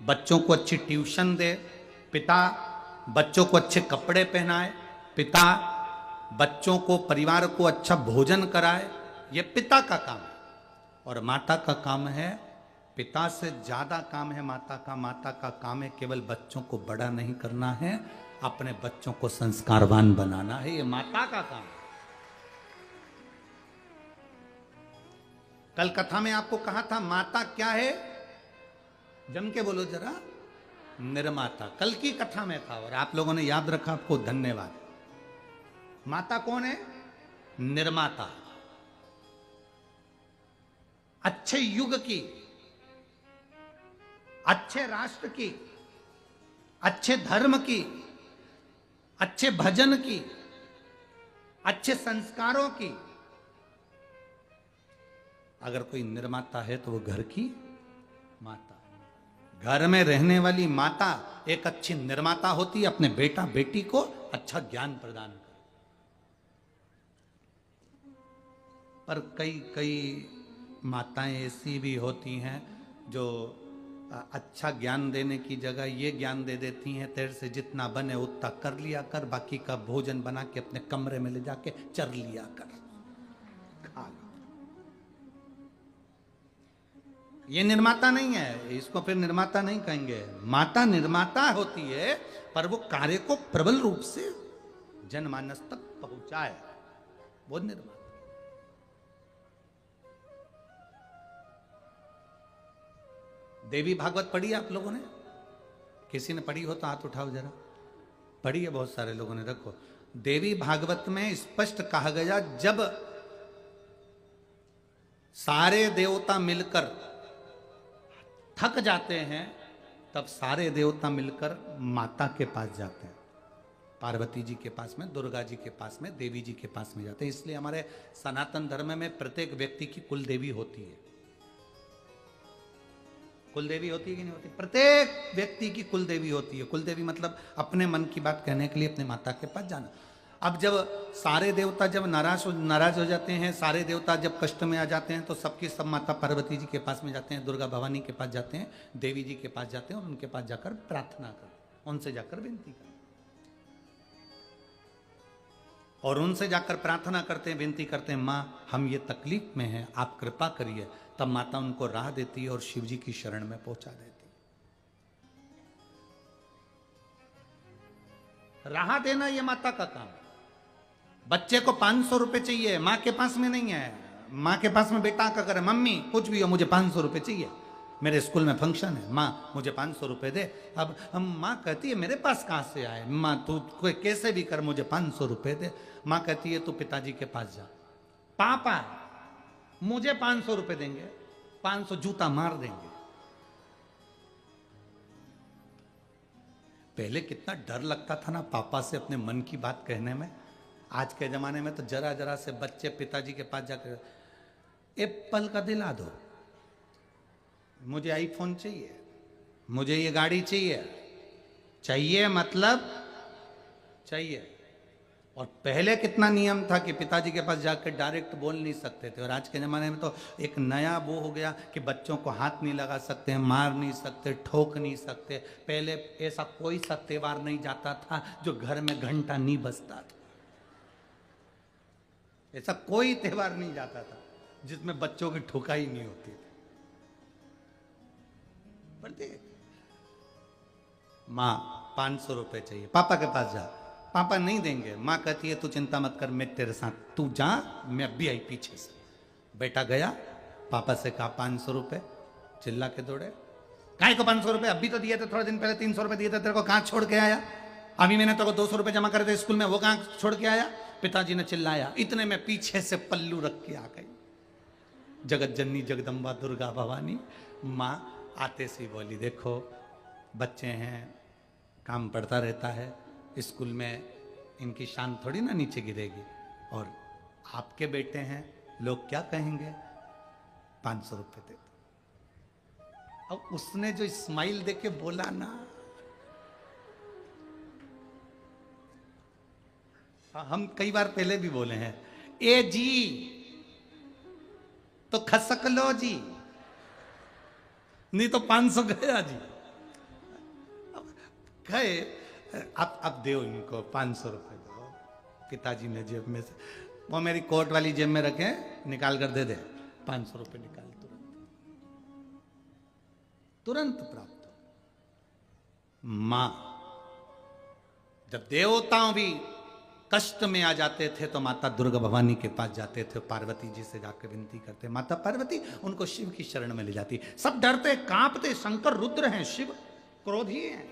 बच्चों को अच्छी ट्यूशन दे, पिता बच्चों को अच्छे कपड़े पहनाए, पिता बच्चों को, परिवार को अच्छा भोजन कराए। यह पिता का काम है। और माता का काम है, पिता से ज्यादा काम है माता का। माता का काम है केवल बच्चों को बड़ा नहीं करना है, अपने बच्चों को संस्कारवान बनाना है। ये माता का काम है। कल कथा में आपको कहा था माता क्या है? जम के बोलो जरा। निर्माता। कल की कथा में था और आप लोगों ने याद रखा, आपको धन्यवाद। माता कौन है? निर्माता। अच्छे युग की, अच्छे राष्ट्र की, अच्छे धर्म की, अच्छे भजन की, अच्छे संस्कारों की अगर कोई निर्माता है तो वो घर की माता। घर में रहने वाली माता एक अच्छी निर्माता होती है, अपने बेटा बेटी को अच्छा ज्ञान प्रदान कर। पर कई कई माताएं ऐसी भी होती हैं जो अच्छा ज्ञान देने की जगह ये ज्ञान दे देती हैं, तेरे से जितना बने उतना कर लिया कर, बाकी का भोजन बना के अपने कमरे में ले जाके चर लिया कर, खा लो। ये निर्माता नहीं है, इसको फिर निर्माता नहीं कहेंगे। माता निर्माता होती है, पर वो कार्य को प्रबल रूप से जनमानस तक पहुंचाए, वो निर्माता। देवी भागवत पढ़ी आप लोगों ने? किसी ने पढ़ी हो तो हाथ उठाओ जरा। पढ़ी है बहुत सारे लोगों ने। रखो, देवी भागवत में स्पष्ट कहा गया, जब सारे देवता मिलकर थक जाते हैं तब सारे देवता मिलकर माता के पास जाते हैं। पार्वती जी के पास में, दुर्गा जी के पास में, देवी जी के पास में जाते हैं। इसलिए हमारे सनातन धर्म में प्रत्येक व्यक्ति की कुल देवी होती है। कुल देवी होती है कि नहीं होती? प्रत्येक व्यक्ति की कुल देवी होती है। कुल देवी मतलब अपने मन की बात कहने के लिए अपने माता के पास जाना। अब जब सारे देवता जब नाराज हो जाते हैं, सारे देवता जब कष्ट में आ जाते हैं, तो सबकी सब माता पार्वती जी के पास में जाते हैं, दुर्गा भवानी के पास जाते हैं, देवी जी के पास जाते हैं और उनके पास जाकर प्रार्थना करते, उनसे जाकर विनती करते, और उनसे जाकर प्रार्थना करते हैं, विनती करते हैं, माँ हम ये तकलीफ में हैं, आप कृपा करिए। तब माता उनको राह देती है और शिव जी की शरण में पहुंचा देती है। राह देना ये माता का काम है। बच्चे को 500 रुपए चाहिए, माँ के पास में नहीं है। माँ के पास में बेटा का करे, मम्मी कुछ भी हो मुझे 500 रुपए चाहिए, मेरे स्कूल में फंक्शन है, माँ मुझे 500 रुपए दे। अब हम माँ कहती है मेरे पास कहाँ से आए, माँ तू कोई कैसे भी कर मुझे 500 रुपए दे। माँ कहती है तू पिताजी के पास जा, पापा मुझे 500 रुपए देंगे, 500 जूता मार देंगे। पहले कितना डर लगता था ना पापा से अपने मन की बात कहने में। आज के जमाने में तो जरा जरा से बच्चे पिताजी के पास जाकर एप्पल का दिला दो, मुझे आईफोन चाहिए, मुझे ये गाड़ी चाहिए, चाहिए मतलब चाहिए। और पहले कितना नियम था कि पिताजी के पास जाकर डायरेक्ट बोल नहीं सकते थे। और आज के ज़माने में तो एक नया वो हो गया कि बच्चों को हाथ नहीं लगा सकते हैं, मार नहीं सकते, ठोक नहीं सकते। पहले ऐसा कोई सा त्योहार नहीं जाता था जो घर में घंटा नहीं बजता था। ऐसा कोई त्योहार नहीं जाता था जिसमें बच्चों की ठुकाई नहीं होती थी। पर माँ 500 रुपए चाहिए, पापा के पास जा। पापा नहीं देंगे, माँ कहती है तू चिंता मत कर, मैं तेरे साथ, तू जा, मैं अभी आई पीछे से। बेटा गया, पापा से कहा 500 रुपए, चिल्ला के दौड़े, काय को 500 रुपए, अभी तो दिए थे, थोड़े दिन पहले 300 रुपए दिए थे, तेरे को कहाँ छोड़ के आया? अभी मैंने तेरे को 200 रुपए जमा करे थे स्कूल में, वो कहाँ छोड़ के आया? पिताजी ने चिल्लाया, इतने में पीछे से पल्लू रख के आ गई जगत जननी जगदम्बा दुर्गा भवानी। माँ आते सी बोली, देखो बच्चे हैं, काम पड़ता रहता है, स्कूल में इनकी शान थोड़ी ना नीचे गिरेगी, और आपके बेटे हैं, लोग क्या कहेंगे, 500 रुपए दे। अब उसने जो स्माइल देके बोला ना, हम कई बार पहले भी बोले हैं, ए जी तो खसक लो जी, नहीं तो 500 गया जी। गए, अब दो इनको 500 रुपए दो। पिताजी ने जेब में से, वो मेरी कोट वाली जेब में रखे, निकाल कर दे दे, 500 रुपए निकाल, तुरंत प्राप्त हो। मां, जब देवताओं भी कष्ट में आ जाते थे तो माता दुर्गा भवानी के पास जाते थे, पार्वती जी से जाकर विनती करते, माता पार्वती उनको शिव की शरण में ले जाती। सब डरते कांपते, शंकर रुद्र हैं, शिव क्रोधी हैं।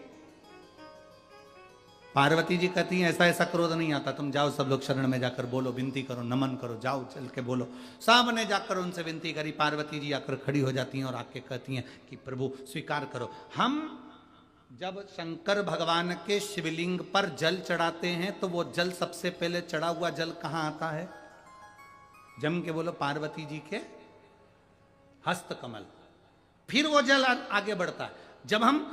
पार्वती जी कहती हैं ऐसा ऐसा क्रोध नहीं आता, तुम जाओ सब लोग शरण में जाकर बोलो, विनती करो, नमन करो, जाओ चल के बोलो। सामने जाकर उनसे विनती करी, पार्वती जी आकर खड़ी हो जाती हैं और आके कहती हैं कि प्रभु स्वीकार करो, हम जब शंकर भगवान के शिवलिंग पर जल चढ़ाते हैं तो वो जल सबसे पहले चढ़ा हुआ जल कहां आता है? जम के बोलो, पार्वती जी के हस्त कमल। फिर वो जल आगे बढ़ता है। जब हम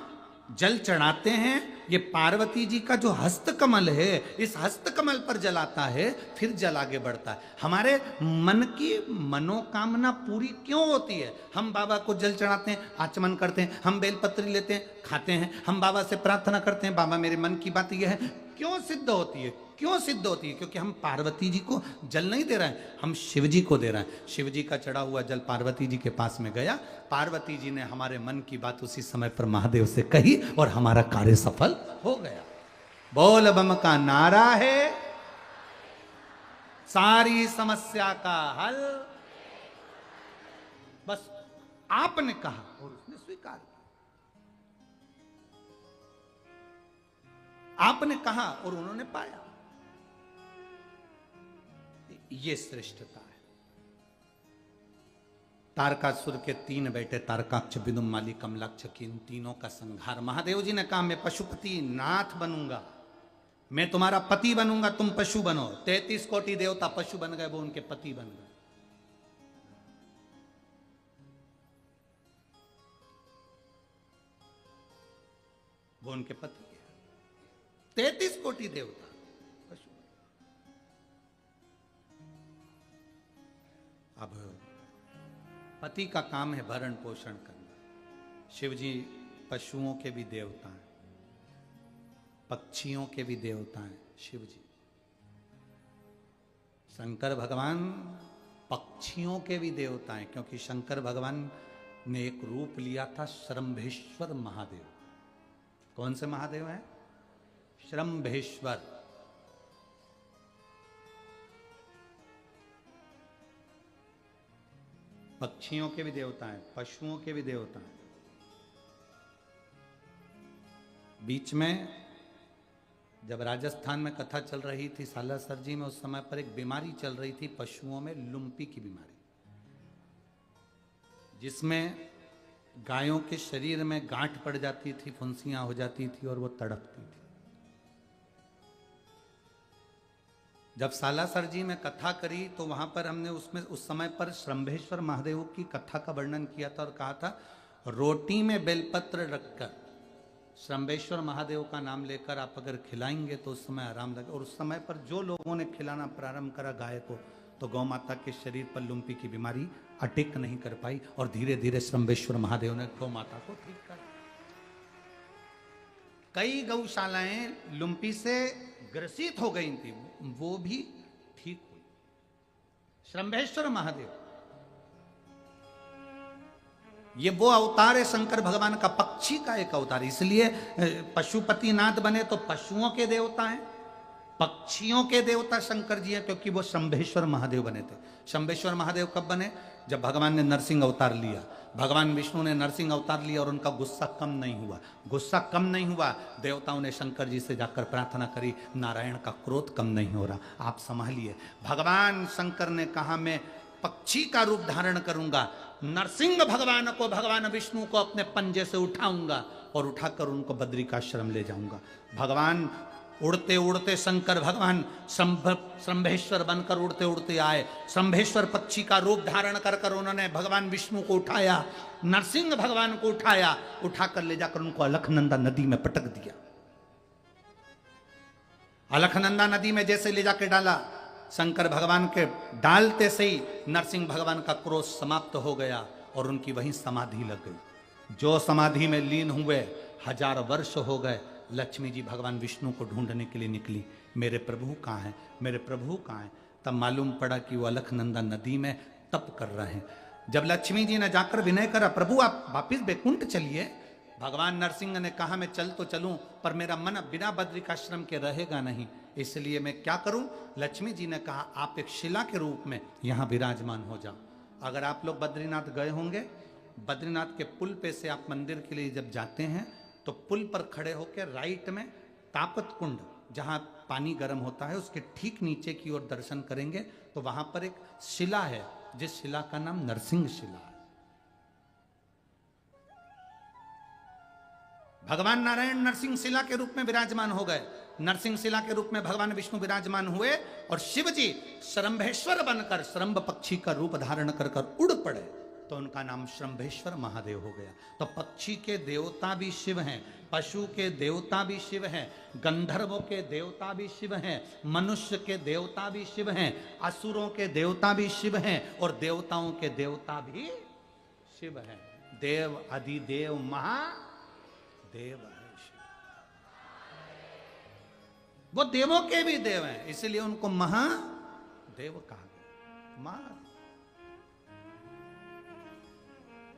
जल चढ़ाते हैं, ये पार्वती जी का जो हस्त कमल है, इस हस्त कमल पर जल आता है, फिर जल आगे बढ़ता है। हमारे मन की मनोकामना पूरी क्यों होती है? हम बाबा को जल चढ़ाते हैं, आचमन करते हैं, हम बेलपत्री लेते हैं, खाते हैं, हम बाबा से प्रार्थना करते हैं, बाबा मेरे मन की बात यह है। क्यों सिद्ध होती है? क्यों सिद्ध होती है? क्योंकि हम पार्वती जी को जल नहीं दे रहे हैं, हम शिव जी को दे रहे हैं। शिव जी का चढ़ा हुआ जल पार्वती जी के पास में गया, पार्वती जी ने हमारे मन की बात उसी समय पर महादेव से कही और हमारा कार्य सफल हो गया। बोल बम का नारा है, सारी समस्या का हल। बस आपने कहा और उसने स्वीकार किया, आपने कहा और उन्होंने पाया। ये श्रेष्ठता है। तारकासुर के 3 बेटे, तारकाक्ष, विदुमाली, कमलाक्ष, की इन तीनों का संहार महादेव जी ने कहा, मैं पशुपति नाथ बनूंगा, मैं तुम्हारा पति बनूंगा, तुम पशु बनो। 33 कोटि देवता पशु बन गए, वो उनके पति बन गए। वो उनके पति है। 33 कोटि देवता पशु। अब पति का काम है भरण पोषण करना। शिव जी पशुओं के भी देवता हैं, पक्षियों के भी देवता हैं शिव जी। शंकर भगवान पक्षियों के भी देवता हैं, क्योंकि शंकर भगवान ने एक रूप लिया था श्रम्भेश्वर महादेव। कौन से महादेव हैं? श्रम्भेश्वर। पक्षियों के भी देवता हैं, पशुओं के भी देवता हैं। बीच में जब राजस्थान में कथा चल रही थी सालासर जी में, उस समय पर एक बीमारी चल रही थी पशुओं में, लुम्पी की बीमारी, जिसमें गायों के शरीर में गांठ पड़ जाती थी, फुंसियां हो जाती थी और वो तड़पती थी। जब सालासर जी में कथा करी तो वहां पर हमने उसमें उस समय पर श्रम्भेश्वर महादेव की कथा का वर्णन किया था और कहा था, रोटी में बेलपत्र रखकर श्रम्भेश्वर महादेव का नाम लेकर आप अगर खिलाएंगे तो उस समय आराम लगे। और उस समय पर जो लोगों ने खिलाना प्रारंभ करा गाय को, तो गौ माता के शरीर पर लुम्पी की बीमारी अटैक नहीं कर पाई और धीरे धीरे श्रम्भेश्वर महादेव ने गौ माता को ठीक कर। कई गौशालाएं लुम्पी से ग्रसित हो गई थी, वो भी ठीक हुई। श्रम्भेश्वर महादेव ये वो अवतार है शंकर भगवान का, पक्षी का एक अवतार। इसलिए पशुपतिनाथ बने तो पशुओं के देवता हैं, पक्षियों के देवता शंकर जी हैं, क्योंकि वो शंभेश्वर महादेव बने थे। शंभेश्वर महादेव कब बने? जब भगवान ने नरसिंह अवतार लिया, भगवान विष्णु ने नरसिंह अवतार लिया और उनका गुस्सा कम नहीं हुआ। गुस्सा कम नहीं हुआ, देवताओं ने शंकर जी से जाकर प्रार्थना करी, नारायण का क्रोध कम नहीं हो रहा, आप संभालिए। भगवान शंकर ने कहा मैं पक्षी का रूप धारण करूंगा, नरसिंह भगवान को, भगवान विष्णु को अपने पंजे से उठाऊंगा और उठाकर उनको बद्रिकाश्रम ले जाऊंगा। भगवान उड़ते उड़ते शंकर भगवान शंभेश्वर बनकर उड़ते उड़ते आए। शंभेश्वर पक्षी का रूप धारण कर कर उन्होंने भगवान विष्णु को उठाया, नरसिंह भगवान को उठाया, उठाकर ले जाकर उनको अलखनंदा नदी में पटक दिया। अलखनंदा नदी में जैसे ले जाकर डाला, शंकर भगवान के डालते से ही नरसिंह भगवान का क्रोध समाप्त हो गया और उनकी वहीं समाधि लग गई। जो समाधि में लीन हुए 1000 वर्ष हो गए। लक्ष्मी जी भगवान विष्णु को ढूंढने के लिए निकली, मेरे प्रभु कहाँ हैं, मेरे प्रभु कहाँ हैं। तब मालूम पड़ा कि वो अलखनंदा नदी में तप कर रहे हैं। जब लक्ष्मी जी ने जाकर विनय करा, प्रभु आप वापिस बैकुंठ चलिए। भगवान नरसिंह ने कहा मैं चल तो चलूं, पर मेरा मन बिना बद्रिकाश्रम के रहेगा नहीं, इसलिए मैं क्या करूं। लक्ष्मी जी ने कहा आप एक शिला के रूप में यहां विराजमान हो जाओ। अगर आप लोग बद्रीनाथ गए होंगे, बद्रीनाथ के पुल पे से आप मंदिर के लिए जब जाते हैं तो पुल पर खड़े होकर राइट में तापत कुंड, जहां पानी गर्म होता है, उसके ठीक नीचे की ओर दर्शन करेंगे तो वहां पर एक शिला है, जिस शिला का नाम नरसिंह शिला है। भगवान नारायण नरसिंह शिला के रूप में विराजमान हो गए। नरसिंह शिला के रूप में भगवान विष्णु विराजमान हुए और शिव जी श्रंभेश्वर बनकर श्रंभ पक्षी का रूप धारण कर कर उड़ पड़े, तो उनका नाम श्रंभेश्वर महादेव हो गया। तो पक्षी के देवता भी शिव हैं, पशु के देवता भी शिव हैं, गंधर्वों के देवता भी शिव हैं, मनुष्य के देवता भी शिव हैं, असुरों के देवता भी शिव हैं और देवताओं के देवता भी शिव हैं। देव अधिदेव महादेव है शिव। वो देवों के भी देव हैं, इसलिए उनको महादेव कहा गया। महादेव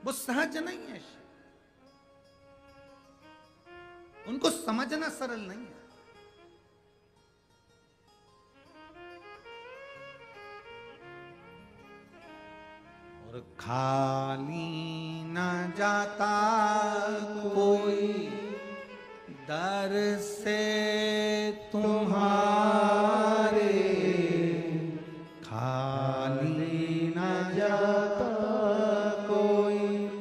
वो सहज नहीं है, उनको समझना सरल नहीं है। और खाली न जाता कोई दर से तुम्हारे, खाली न जाता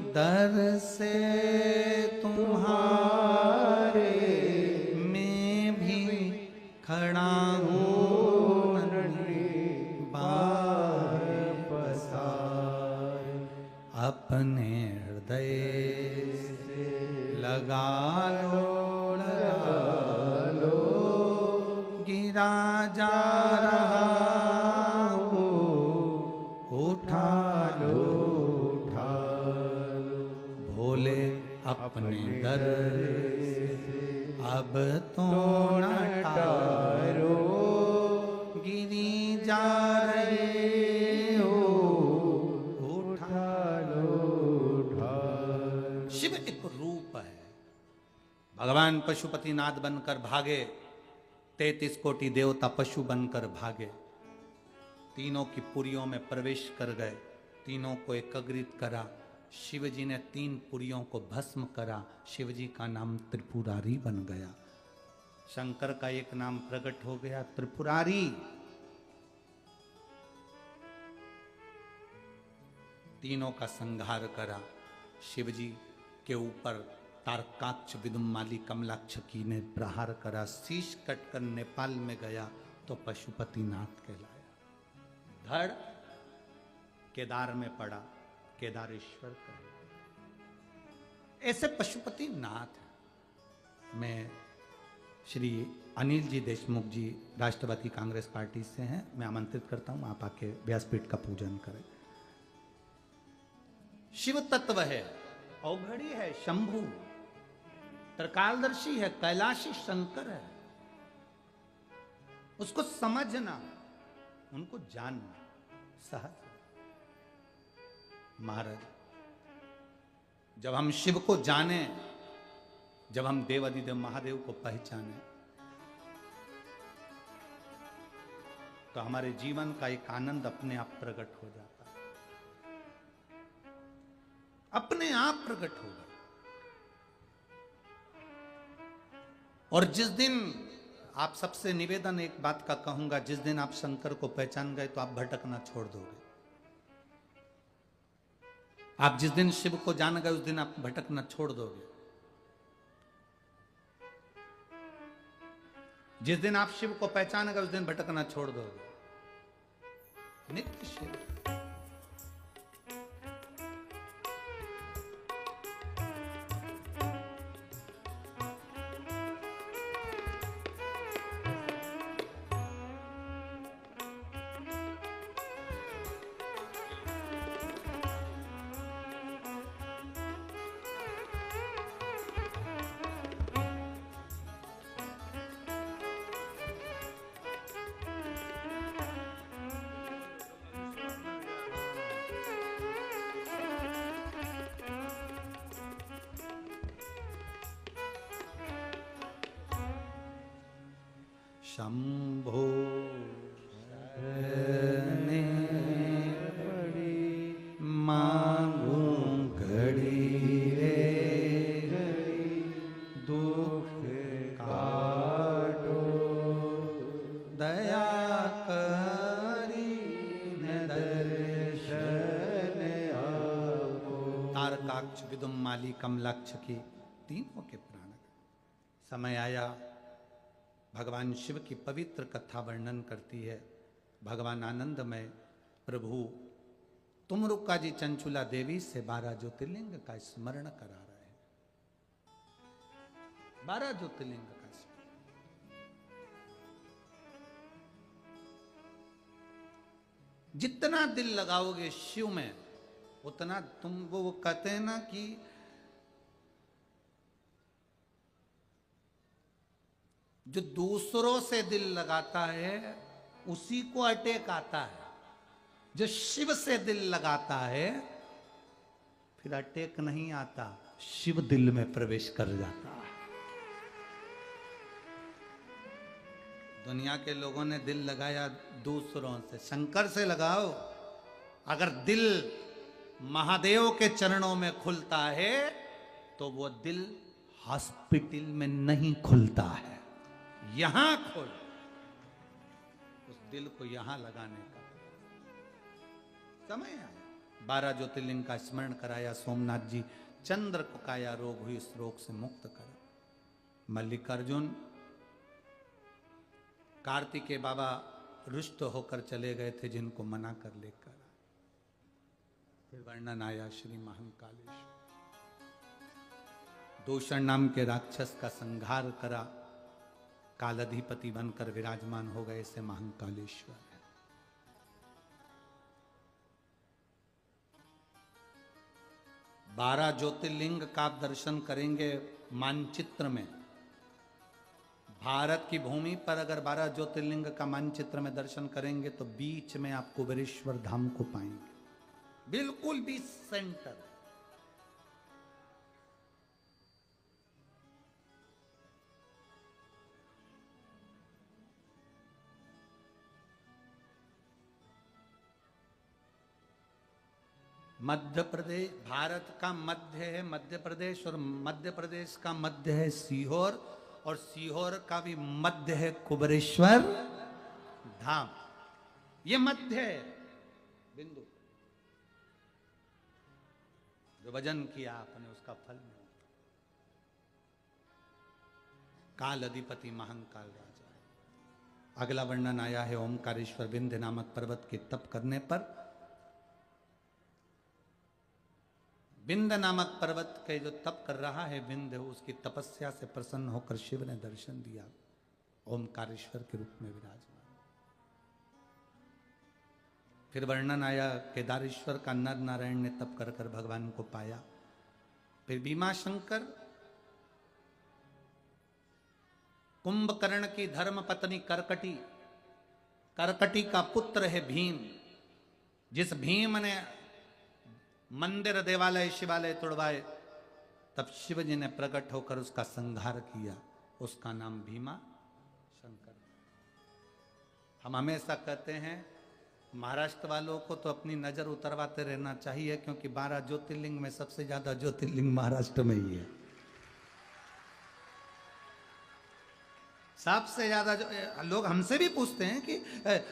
दर से तुम्हारे, मैं भी खड़ा हूँ बार पसार, अपने हृदय से लगा लो, गिरा जा रहा हो, उठा लो भोले अपने दर अब तो न टारो, गिरी जा रहे हो, उठा लो। शिव एक रूप है। भगवान पशुपतिनाथ बनकर भागे, 33 कोटि देवता पशु बनकर भागे, तीनों की पुरियों में प्रवेश कर गए, तीनों को एकत्रित करा। शिव जी ने 3 पुरियों को भस्म करा, शिव जी का नाम त्रिपुरारी बन गया। शंकर का एक नाम प्रकट हो गया, त्रिपुरारी। तीनों का संहार करा। शिव जी के ऊपर तारकाक्ष, विदुमाली, कमलाक्षकी ने प्रहार करा, शीश कटकर नेपाल में गया तो पशुपतिनाथ कहलाया। धड़ केदार में पड़ा, केदारेश्वर का। ऐसे पशुपति नाथ है। मैं श्री अनिल जी देशमुख जी राष्ट्रवादी कांग्रेस पार्टी से हैं, मैं आमंत्रित करता हूं आप आके व्यासपीठ का पूजन करें। शिव तत्व है, औघड़ी है शंभु, त्रिकालदर्शी है, कैलाशी शंकर है। उसको समझना, उनको जानना सहज। महाराज जब हम शिव को जाने, जब हम देवाधिदेव महादेव को पहचाने, तो हमारे जीवन का एक आनंद अपने आप प्रकट हो जाता है, अपने आप प्रकट होगा। और जिस दिन, आप सबसे निवेदन एक बात का कहूंगा, जिस दिन आप शंकर को पहचान गए तो आप भटकना छोड़ दोगे। आप जिस दिन शिव को जान गए उस दिन आप भटकना छोड़ दोगे। जिस दिन आप शिव को पहचान गए उस दिन भटकना छोड़ दोगे। नित्य शिव। शंभो शरणे पड़ी मांगू घड़ी रे घड़ी, दुख काटो दया करी दर्शन आपो। तारकाक्ष विदुम माली कमलाक्ष के तीनों के प्राण। समय आया, भगवान शिव की पवित्र कथा वर्णन करती है। भगवान आनंदमय प्रभु तुमरुक्का जी चंचुला देवी से 12 ज्योतिर्लिंग का स्मरण करा रहे हैं। 12 ज्योतिर्लिंग का स्मरण। जितना दिल लगाओगे शिव में उतना तुम, वो कहते हैं ना कि जो दूसरों से दिल लगाता है उसी को अटैक आता है। जो शिव से दिल लगाता है फिर अटैक नहीं आता, शिव दिल में प्रवेश कर जाता है। दुनिया के लोगों ने दिल लगाया दूसरों से, शंकर से लगाओ। अगर दिल महादेव के चरणों में खुलता है तो वो दिल हॉस्पिटल में नहीं खुलता है, यहां खोल। उस दिल को यहां लगाने का समय आया। 12 ज्योतिर्लिंग का स्मरण कराया। सोमनाथ जी चंद्र को काया रोग हुई, इस रोग से मुक्त करा। मल्लिकार्जुन कार्तिकेय बाबा रुष्ट होकर चले गए थे, जिनको मना कर लेकर। फिर वर्णन आया श्री महाकालेश्वर। दूषण नाम के राक्षस का संहार करा, कालाधिपति बनकर विराजमान हो गए से महाकालेश्वर है। बारह ज्योतिर्लिंग का आप दर्शन करेंगे मानचित्र में। भारत की भूमि पर अगर 12 ज्योतिर्लिंग का मानचित्र में दर्शन करेंगे तो बीच में आप कुबेरेश्वर धाम को पाएंगे, बिल्कुल बीच सेंटर। मध्य प्रदेश भारत का मध्य है मध्य प्रदेश, और मध्य प्रदेश का मध्य है सीहोर, और सीहोर का भी मध्य है कुबेरेश्वर धाम। ये मध्य है बिंदु। जो वजन किया आपने उसका फल मिला। काल अधिपति महाकाल राजा। अगला वर्णन आया है ओमकारेश्वर विंध्य नामक पर्वत के तप करने पर। विंध्य नामक पर्वत के जो तप कर रहा है विंध्य, उसकी तपस्या से प्रसन्न होकर शिव ने दर्शन दिया, ओमकारेश्वर के रूप में विराजमान। फिर वर्णन आया केदारेश्वर का, नर नारायण ने तप कर कर भगवान को पाया। फिर भीमाशंकर कुंभकर्ण की धर्म पत्नी करकटी, करकटी का पुत्र है भीम। जिस भीम ने मंदिर देवालय शिवालय तोड़वाए, तब शिव जी ने प्रकट होकर उसका संहार किया, उसका नाम भीमा शंकर। हम हमेशा कहते हैं महाराष्ट्र वालों को तो अपनी नजर उतरवाते रहना चाहिए, क्योंकि 12 ज्योतिर्लिंग में सबसे ज्यादा ज्योतिर्लिंग महाराष्ट्र में ही है। सबसे ज्यादा लोग हमसे भी पूछते हैं कि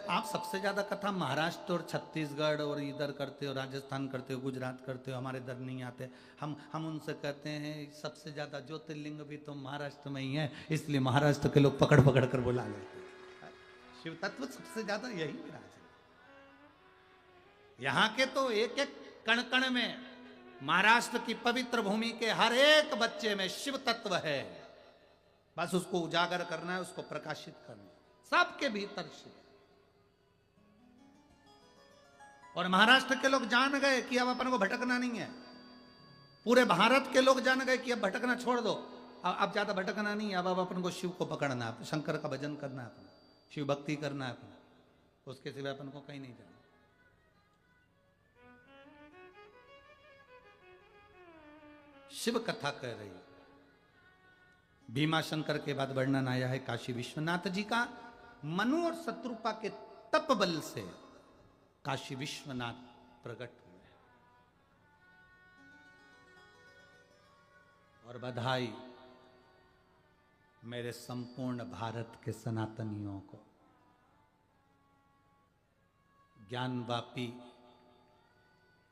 आप सबसे ज्यादा कथा महाराष्ट्र और छत्तीसगढ़ और इधर करते हो, राजस्थान करते हो, गुजरात करते हो, हमारे इधर नहीं आते। हम उनसे कहते हैं सबसे ज्यादा ज्योतिर्लिंग भी तो महाराष्ट्र में ही है, इसलिए महाराष्ट्र के लोग पकड़ पकड़ कर बुला लेते हैं। शिव तत्व सबसे ज्यादा यही विराज है। यहाँ के तो एक एक कण कण में, महाराष्ट्र की पवित्र भूमि के हर एक बच्चे में शिव तत्व है। बस उसको उजागर करना है, उसको प्रकाशित करना है, सबके भीतर शिव। और महाराष्ट्र के लोग जान गए कि अब अपन को भटकना नहीं है। पूरे भारत के लोग जान गए कि अब भटकना छोड़ दो, अब ज्यादा भटकना नहीं है। अब अपन को शिव को पकड़ना है, शंकर का भजन करना है, अपना शिव भक्ति करना है अपना, उसके सिवा अपन को कहीं नहीं जाना। शिव कथा कह रही है। भीमा शंकर के बाद वर्णन आया है काशी विश्वनाथ जी का। मनु और शत्रुपा के तप बल से काशी विश्वनाथ प्रकट हुए। और बधाई मेरे संपूर्ण भारत के सनातनियों को। ज्ञानवापी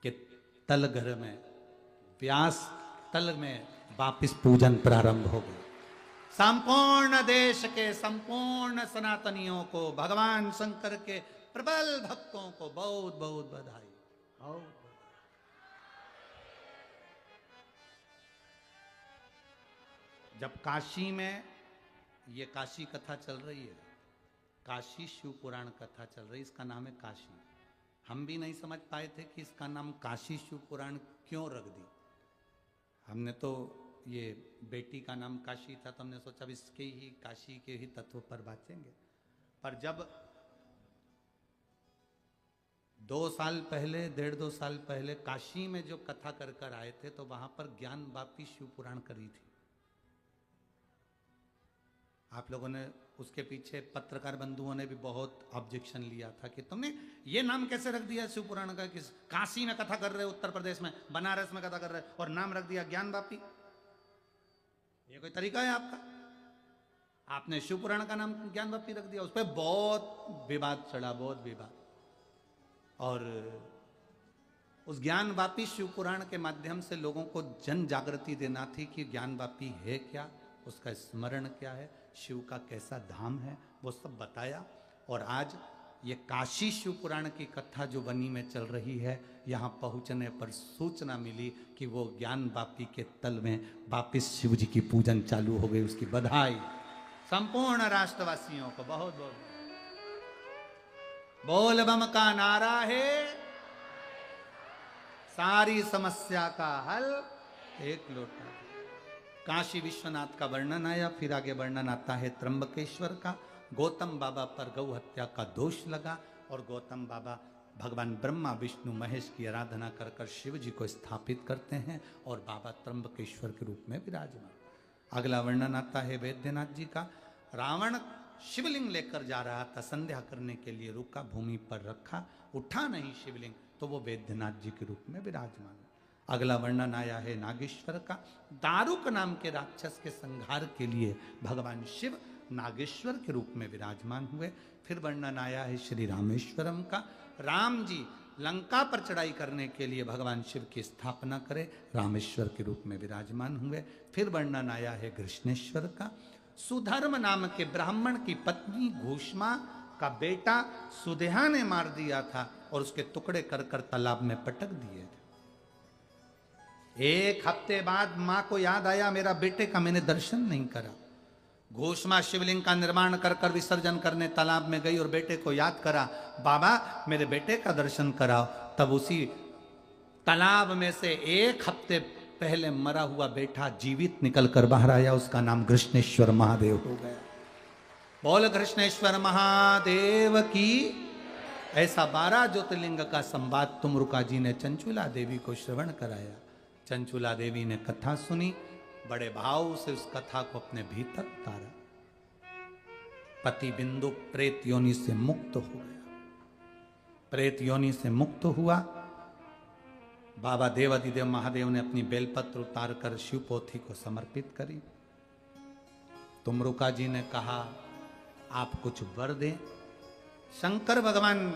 के तलघर में, व्यास तल में वापिस पूजन प्रारंभ हो गया। संपूर्ण देश के संपूर्ण सनातनियों को, भगवान शंकर के प्रबल भक्तों को बहुत बहुत बधाई। जब काशी में ये काशी कथा चल रही है, काशी शिव पुराण कथा चल रही, इसका नाम है काशी। हम भी नहीं समझ पाए थे कि इसका नाम काशी शिव पुराण क्यों रख दी। हमने तो ये बेटी का नाम काशी था, तो हमने सोचा इसके ही काशी के ही तत्व पर बातेंगे। पर जब 2 साल पहले, 1.5-2 साल पहले काशी में जो कथा कर कर आए थे, तो वहां पर ज्ञानवापी शिव पुराण करी थी। आप लोगों ने उसके पीछे, पत्रकार बंधुओं ने भी बहुत ऑब्जेक्शन लिया था कि तुमने ये नाम कैसे रख दिया शिव पुराण का, कि काशी में कथा कर रहे, उत्तर प्रदेश में, बनारस में कथा कर रहे, और नाम रख दिया ज्ञानवापी। ये कोई तरीका है आपका? आपने शिव पुराण का नाम ज्ञानवापी रख दिया। उस पर बहुत विवाद चढ़ा, बहुत विवाद। और उस ज्ञानवापी शिव पुराण के माध्यम से लोगों को जन जागृति देना थी कि ज्ञानवापी है क्या, उसका स्मरण क्या है, शिव का कैसा धाम है, वो सब बताया। और आज ये काशी शिव पुराण की कथा जो बनी में चल रही है, यहाँ पहुँचने पर सूचना मिली कि वो ज्ञानवापी के तल में वापिस शिव जी की पूजन चालू हो गई। उसकी बधाई संपूर्ण राष्ट्रवासियों को बहुत बहुत। बोल बम का नारा है, सारी समस्या का हल एक लोटा। काशी विश्वनाथ का वर्णन आया, फिर आगे वर्णन आता है त्र्यंबकेश्वर का। गौतम बाबा पर गौ हत्या का दोष लगा और गौतम बाबा भगवान ब्रह्मा विष्णु महेश की आराधना कर कर शिव जी को स्थापित करते हैं और बाबा त्र्यंबकेश्वर के रूप में विराजमान। अगला वर्णन आता है वैद्यनाथ जी का। रावण शिवलिंग लेकर जा रहा था, संध्या करने के लिए रुका, भूमि पर रखा, उठा नहीं शिवलिंग, तो वो वैद्यनाथ जी के रूप में विराजमान। अगला वर्णन आया है नागेश्वर का। दारुक नाम के राक्षस के संहार के लिए भगवान शिव नागेश्वर के रूप में विराजमान हुए। फिर वर्णन आया है श्री रामेश्वरम का। राम जी लंका पर चढ़ाई करने के लिए भगवान शिव की स्थापना करे, रामेश्वर के रूप में विराजमान हुए। फिर वर्णन आया है कृष्णेश्वर का। सुधर्म नाम के ब्राह्मण की पत्नी घोषमा का बेटा सुदेहा ने मार दिया था और उसके टुकड़े कर कर तालाब में पटक दिए थे। 1 हफ्ते बाद मां को याद आया, मेरा बेटे का मैंने दर्शन नहीं करा। घोषमा शिवलिंग का निर्माण कर कर विसर्जन करने तालाब में गई और बेटे को याद करा, बाबा मेरे बेटे का दर्शन कराओ। तब उसी तालाब में से 1 हफ्ते पहले मरा हुआ बेटा जीवित निकल कर बाहर आया, उसका नाम कृष्णेश्वर महादेव हो गया। बोल कृष्णेश्वर महादेव की। ऐसा 12 ज्योतिर्लिंग का संवाद तुमरुका जी ने चंचुला देवी को श्रवण कराया। चंचुला देवी ने कथा सुनी, बड़े भाव से उस कथा को अपने भीतर उतारा। पति बिंदु प्रेत योनि से मुक्त हो गया। प्रेत योनि से मुक्त हुआ। बाबा देवाधिदेव महादेव ने अपनी बेलपत्र उतार कर शिवपोथी को समर्पित करी। तुमरुका जी ने कहा, आप कुछ वर दें। शंकर भगवान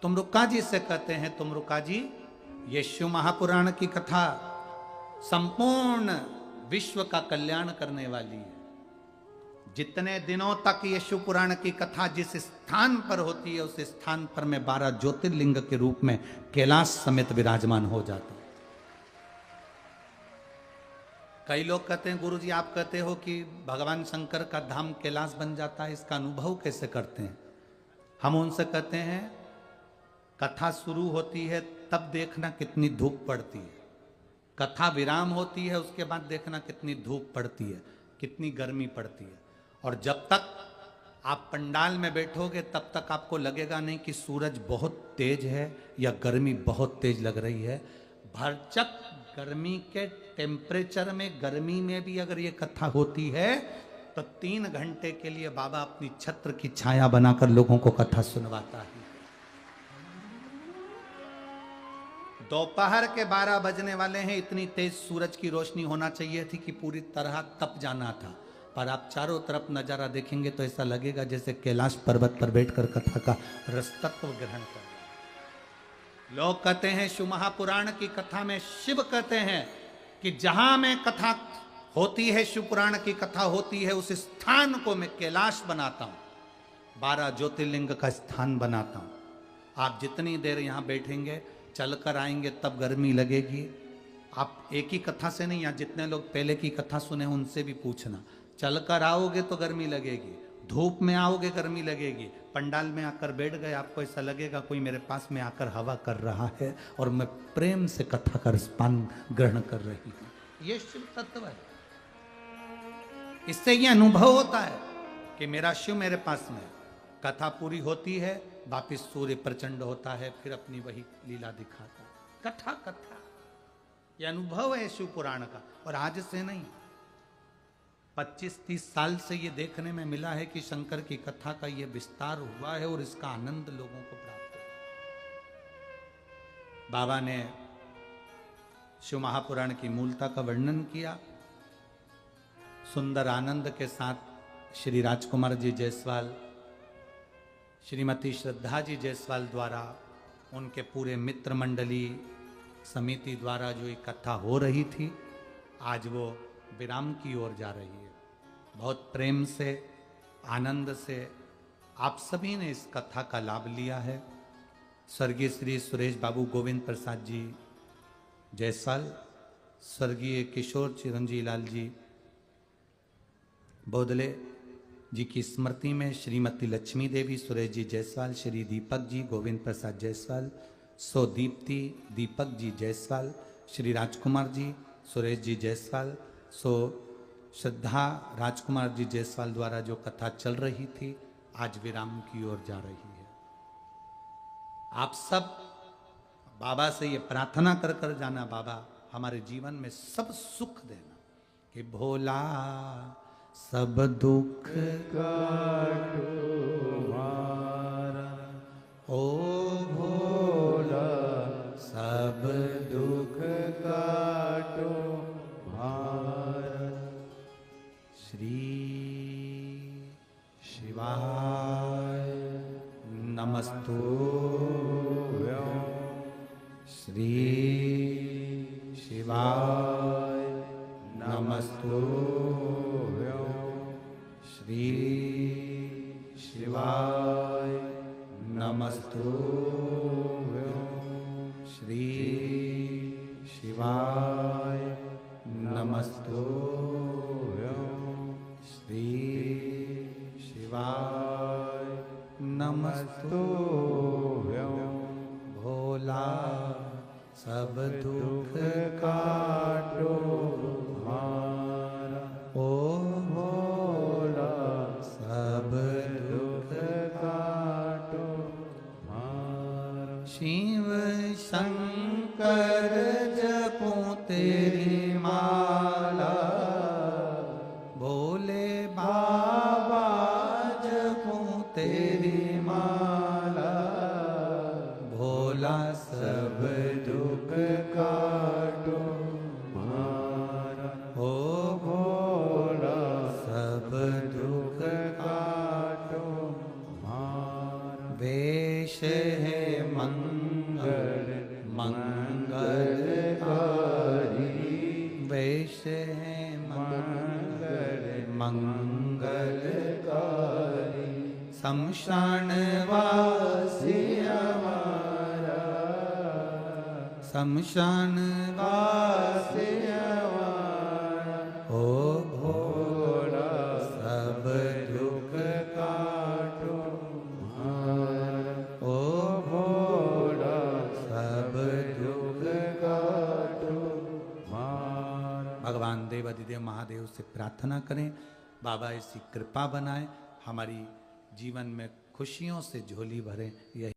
तुमरुका जी से कहते हैं, तुमरुका जी, ये शिव महापुराण की कथा संपूर्ण विश्व का कल्याण करने वाली है। जितने दिनों तक ये शिव पुराण की कथा जिस स्थान पर होती है, उस स्थान पर मैं 12 ज्योतिर्लिंग के रूप में कैलाश समेत विराजमान हो जाता हूं। कई लोग कहते हैं, गुरुजी आप कहते हो कि भगवान शंकर का धाम कैलाश बन जाता है, इसका अनुभव कैसे करते हैं? हम उनसे कहते हैं, कथा शुरू होती है तब देखना कितनी धूप पड़ती है, कथा विराम होती है उसके बाद देखना कितनी धूप पड़ती है, कितनी गर्मी पड़ती है। और जब तक आप पंडाल में बैठोगे तब तक आपको लगेगा नहीं कि सूरज बहुत तेज है या गर्मी बहुत तेज लग रही है। भरचक गर्मी के टेम्परेचर में, गर्मी में भी अगर ये कथा होती है तो 3 घंटे के लिए बाबा अपनी छत्र की छाया बनाकर लोगों को कथा सुनवाता है। दोपहर के 12 बजने वाले हैं, इतनी तेज सूरज की रोशनी होना चाहिए थी कि पूरी तरह तप जाना था, पर आप चारों तरफ नजारा देखेंगे तो ऐसा लगेगा जैसे कैलाश पर्वत पर बैठकर कथा का रसतत्व ग्रहण कर। लोग कहते हैं शिव महापुराण की कथा में, शिव कहते हैं कि जहां में कथा होती है, शिव पुराण की कथा होती है, उस स्थान को मैं कैलाश बनाता हूं, 12 ज्योतिर्लिंग का स्थान बनाता हूं। आप जितनी देर यहां बैठेंगे, चलकर आएंगे तब गर्मी लगेगी। आप एक ही कथा से नहीं, या जितने लोग पहले की कथा सुने उनसे भी पूछना, चलकर आओगे तो गर्मी लगेगी, धूप में आओगे गर्मी लगेगी, पंडाल में आकर बैठ गए आपको ऐसा लगेगा कोई मेरे पास में आकर हवा कर रहा है और मैं प्रेम से कथा का रसपान ग्रहण कर रही हूं। ये शिव तत्व है। इससे ये अनुभव होता है कि मेरा शिव मेरे पास में। कथा पूरी होती है, वापिस सूर्य प्रचंड होता है, फिर अपनी वही लीला दिखाता है। कथा कथा ये अनुभव है शिव पुराण का, और आज से नहीं, 25-30 साल से ये देखने में मिला है कि शंकर की कथा का ये विस्तार हुआ है और इसका आनंद लोगों को प्राप्त है। बाबा ने शिव महापुराण की मूलता का वर्णन किया, सुंदर आनंद के साथ श्री राजकुमार जी जायसवाल, श्रीमती श्रद्धा जी जायसवाल द्वारा, उनके पूरे मित्र मंडली समिति द्वारा जो एक कथा हो रही थी, आज वो विराम की ओर जा रही है। बहुत प्रेम से, आनंद से आप सभी ने इस कथा का लाभ लिया है। स्वर्गीय श्री सुरेश बाबू गोविंद प्रसाद जी जायसवाल, स्वर्गीय किशोर चिरंजी लाल जी बोदले जी की स्मृति में श्रीमती लक्ष्मी देवी सुरेश जी जायसवाल, श्री दीपक जी गोविंद प्रसाद जायसवाल, सो दीप्ति दीपक जी जायसवाल, श्री राजकुमार जी सुरेश जी जायसवाल, सो श्रद्धा राजकुमार जी जायसवाल द्वारा जो कथा चल रही थी, आज विराम की ओर जा रही है। आप सब बाबा से ये प्रार्थना कर कर जाना, बाबा हमारे जीवन में सब सुख देना, कि भोला सब दुख काटो हमारा, ओ भोला सब दुख काटो हमारा। श्री शिवाय नमस्तुभ्यं, श्री शिवाय नमस्तुभ्यं, श्री शिवाय नमस्तुभ्यं, श्री शिवाय नमस्तुभ्यं, श्री शिवाय नमस्तुभ्यं। भोला सब दुख काटो हमारा, ओ भोला सब दुख काटो हमारा। शिव शंकर जपो तेरी माला, भोले बाबा जपूं तेरी माला, भोला सब दुख काटो मारा, हो भोला सब दुख काटो मारा। वेश है मंगल मंगलकारी, वेश है मंगल मंगलकारी, शमशान वासी हमारा, शमशान वासी हमारा, ओ भोला सब दुख काटो हमारा, ओ भोला सब दुख काटो हमारा। भगवान देवाधिदेव महादेव से प्रार्थना करें बाबा ऐसी कृपा बनाए, हमारी जीवन में खुशियों से झोली भरे। यही